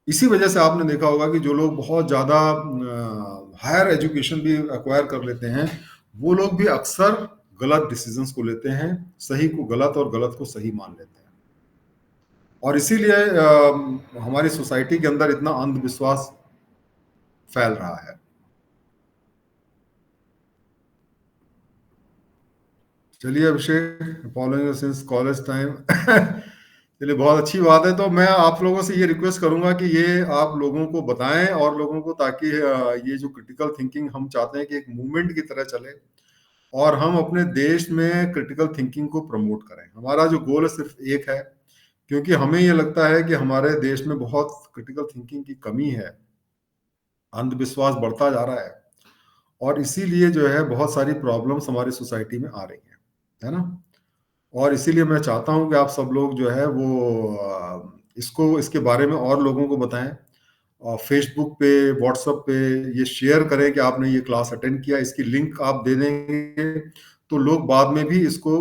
इसी वजह से आपने देखा होगा कि जो लोग बहुत ज्यादा हायर एजुकेशन भी एक्वायर कर लेते हैं, वो लोग भी अक्सर गलत डिसीजंस को लेते हैं, सही को गलत और गलत को सही मान लेते हैं। और इसीलिए हमारी सोसाइटी के अंदर इतना अंधविश्वास फैल रहा है। चलिए अभिषेक, फॉलोइंग सिंस कॉलेज टाइम चलिए, बहुत अच्छी बात है। तो मैं आप लोगों से ये रिक्वेस्ट करूंगा कि ये आप लोगों को बताएं और लोगों को, ताकि ये जो क्रिटिकल थिंकिंग हम चाहते हैं कि एक मूवमेंट की तरह चले, और हम अपने देश में क्रिटिकल थिंकिंग को प्रमोट करें। हमारा जो गोल है सिर्फ एक है, क्योंकि हमें ये लगता है कि हमारे देश में बहुत क्रिटिकल थिंकिंग की कमी है, अंधविश्वास बढ़ता जा रहा है, और इसीलिए जो है बहुत सारी प्रॉब्लम्स हमारी सोसाइटी में आ रही हैं, है ना। और इसीलिए मैं चाहता हूं कि आप सब लोग जो है वो इसको, इसके बारे में और लोगों को बताएं, और फेसबुक पे, व्हाट्सएप पे ये शेयर करें कि आपने ये क्लास अटेंड किया। इसकी लिंक आप दे देंगे तो लोग बाद में भी इसको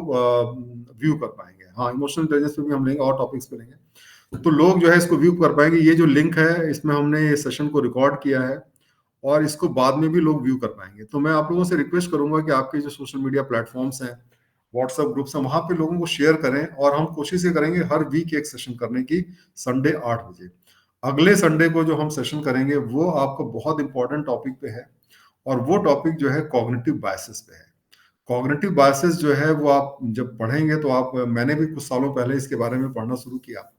व्यू कर पाएंगे। हाँ, इमोशनल इंटेलिजेंस पे भी हम लेंगे और टॉपिक्स पे लेंगे, तो लोग जो है इसको व्यू कर पाएंगे। ये जो लिंक है, इसमें हमने ये सेशन को रिकॉर्ड किया है, और इसको बाद में भी लोग व्यू कर पाएंगे। तो मैं आप लोगों से रिक्वेस्ट करूंगा कि आपके जो सोशल मीडिया प्लेटफॉर्म्स हैं, व्हाट्सएप ग्रुप्स हैं, वहां पे लोगों को शेयर करें, और हम कोशिश ये करेंगे हर वीक एक सेशन करने की, संडे 8 बजे। अगले संडे को जो हम सेशन करेंगे वो आपको बहुत इंपॉर्टेंट टॉपिक पे है, और वो टॉपिक जो है कॉग्निटिव बायसेस पे है। कॉग्निटिव बायसेस जो है वो आप जब पढ़ेंगे तो आप, मैंने भी कुछ सालों पहले इसके बारे में पढ़ना शुरू किया,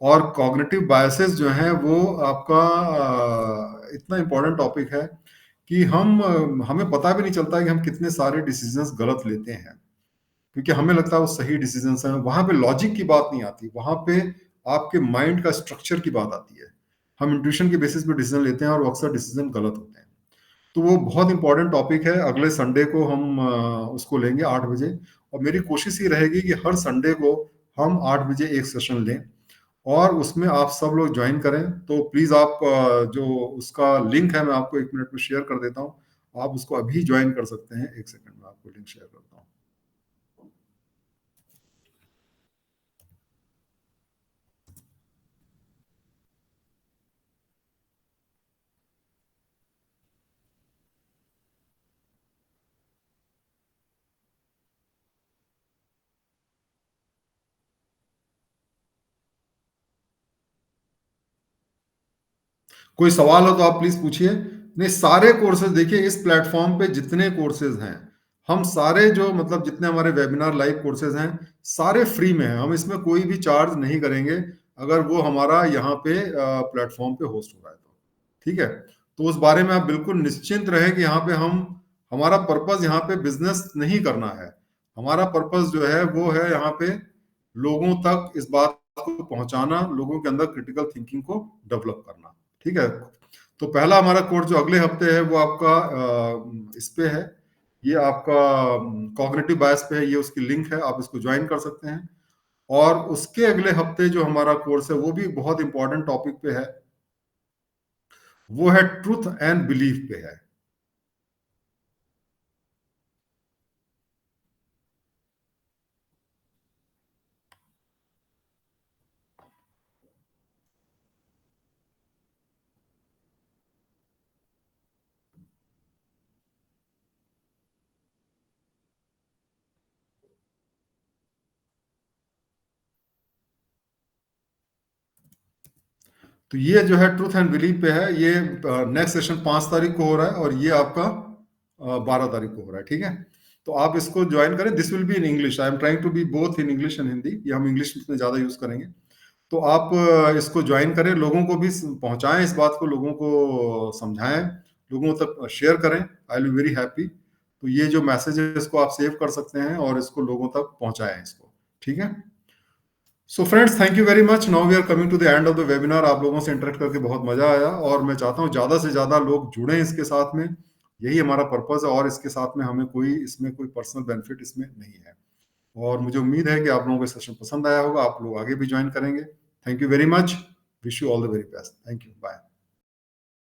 और कॉग्निटिव बायसेस जो है वो आपका इतना इंपॉर्टेंट टॉपिक है कि हमें पता भी नहीं चलता है कि हम कितने सारे डिसीजंस गलत लेते हैं, क्योंकि हमें लगता है वो सही डिसीजंस हैं। वहां पे लॉजिक की बात नहीं आती, वहां पे आपके माइंड का स्ट्रक्चर की बात आती है। हम इंट्यूशन के बेसिस पे डिसीजन लेते हैं, और वो अक्सर डिसीजन गलत होते हैं। तो वो बहुत इंपॉर्टेंट टॉपिक है। अगले संडे को हम उसको लेंगे 8 बजे, और मेरी कोशिश ही रहेगी कि हर संडे को हम 8 बजे एक सेशन लें, और उसमें आप सब लोग ज्वाइन करें। तो प्लीज आप जो उसका लिंक है, मैं आपको 1 मिनट में शेयर कर देता हूँ, आप उसको अभी ज्वाइन कर सकते हैं। 1 सेकंड में आपको लिंक शेयर करता हूँ। कोई सवाल हो तो आप प्लीज पूछिए। नहीं, सारे कोर्सेज देखिए, इस प्लेटफॉर्म पे जितने कोर्सेज हैं, हम सारे जो, मतलब जितने हमारे वेबिनार लाइव कोर्सेज हैं, सारे फ्री में हैं। हम इसमें कोई भी चार्ज नहीं करेंगे, अगर वो हमारा यहाँ पे प्लेटफॉर्म पे होस्ट हो रहा है तो। ठीक है, तो उस बारे में आप बिल्कुल निश्चिंत रहे कि यहाँ पे हम, हमारा पर्पस यहाँ पे बिजनेस नहीं करना है। हमारा पर्पस जो है वो है यहाँ पे लोगों तक इस बात को पहुंचाना, लोगों के अंदर क्रिटिकल थिंकिंग को डेवलप करना। ठीक है, तो पहला हमारा कोर्स जो अगले हफ्ते है वो आपका इस पे है, ये आपका कॉग्निटिव बायस पे है, ये उसकी लिंक है, आप इसको ज्वाइन कर सकते हैं। और उसके अगले हफ्ते जो हमारा कोर्स है वो भी बहुत इंपॉर्टेंट टॉपिक पे है, वो है ट्रूथ एंड बिलीफ पे है। तो ये जो है ट्रूथ एंड बिलीफ पे है, ये नेक्स्ट सेशन 5 तारीख को हो रहा है, और ये आपका 12 तारीख को हो रहा है। ठीक है, तो आप इसको ज्वाइन करें। This will be in English, I am trying to be both in English and Hindi, ये हम इंग्लिश में ज्यादा यूज करेंगे। तो आप इसको ज्वाइन करें, लोगों को भी पहुंचाएं, इस बात को लोगों को समझाएं, लोगों तक शेयर करें। I will be very happy. तो ये जो मैसेज है इसको आप सेव कर सकते हैं, और इसको लोगों तक पहुंचाएं इसको। ठीक है, so friends, thank you very much. Now we are coming to the end of the webinar. आप लोगों से इंटरेक्ट करके बहुत मजा आया, और मैं चाहता हूँ ज्यादा से ज्यादा लोग जुड़ें इसके साथ में। यही हमारा पर्पस है, और इसके साथ में हमें कोई, इसमें कोई पर्सनल बेनिफिट इसमें नहीं है। और मुझे उम्मीद है कि आप लोगों को सेशन पसंद आया होगा, आप लोग आगे भी ज्वाइन करेंगे। Thank you very much. Wish you all the very best. Thank you, bye.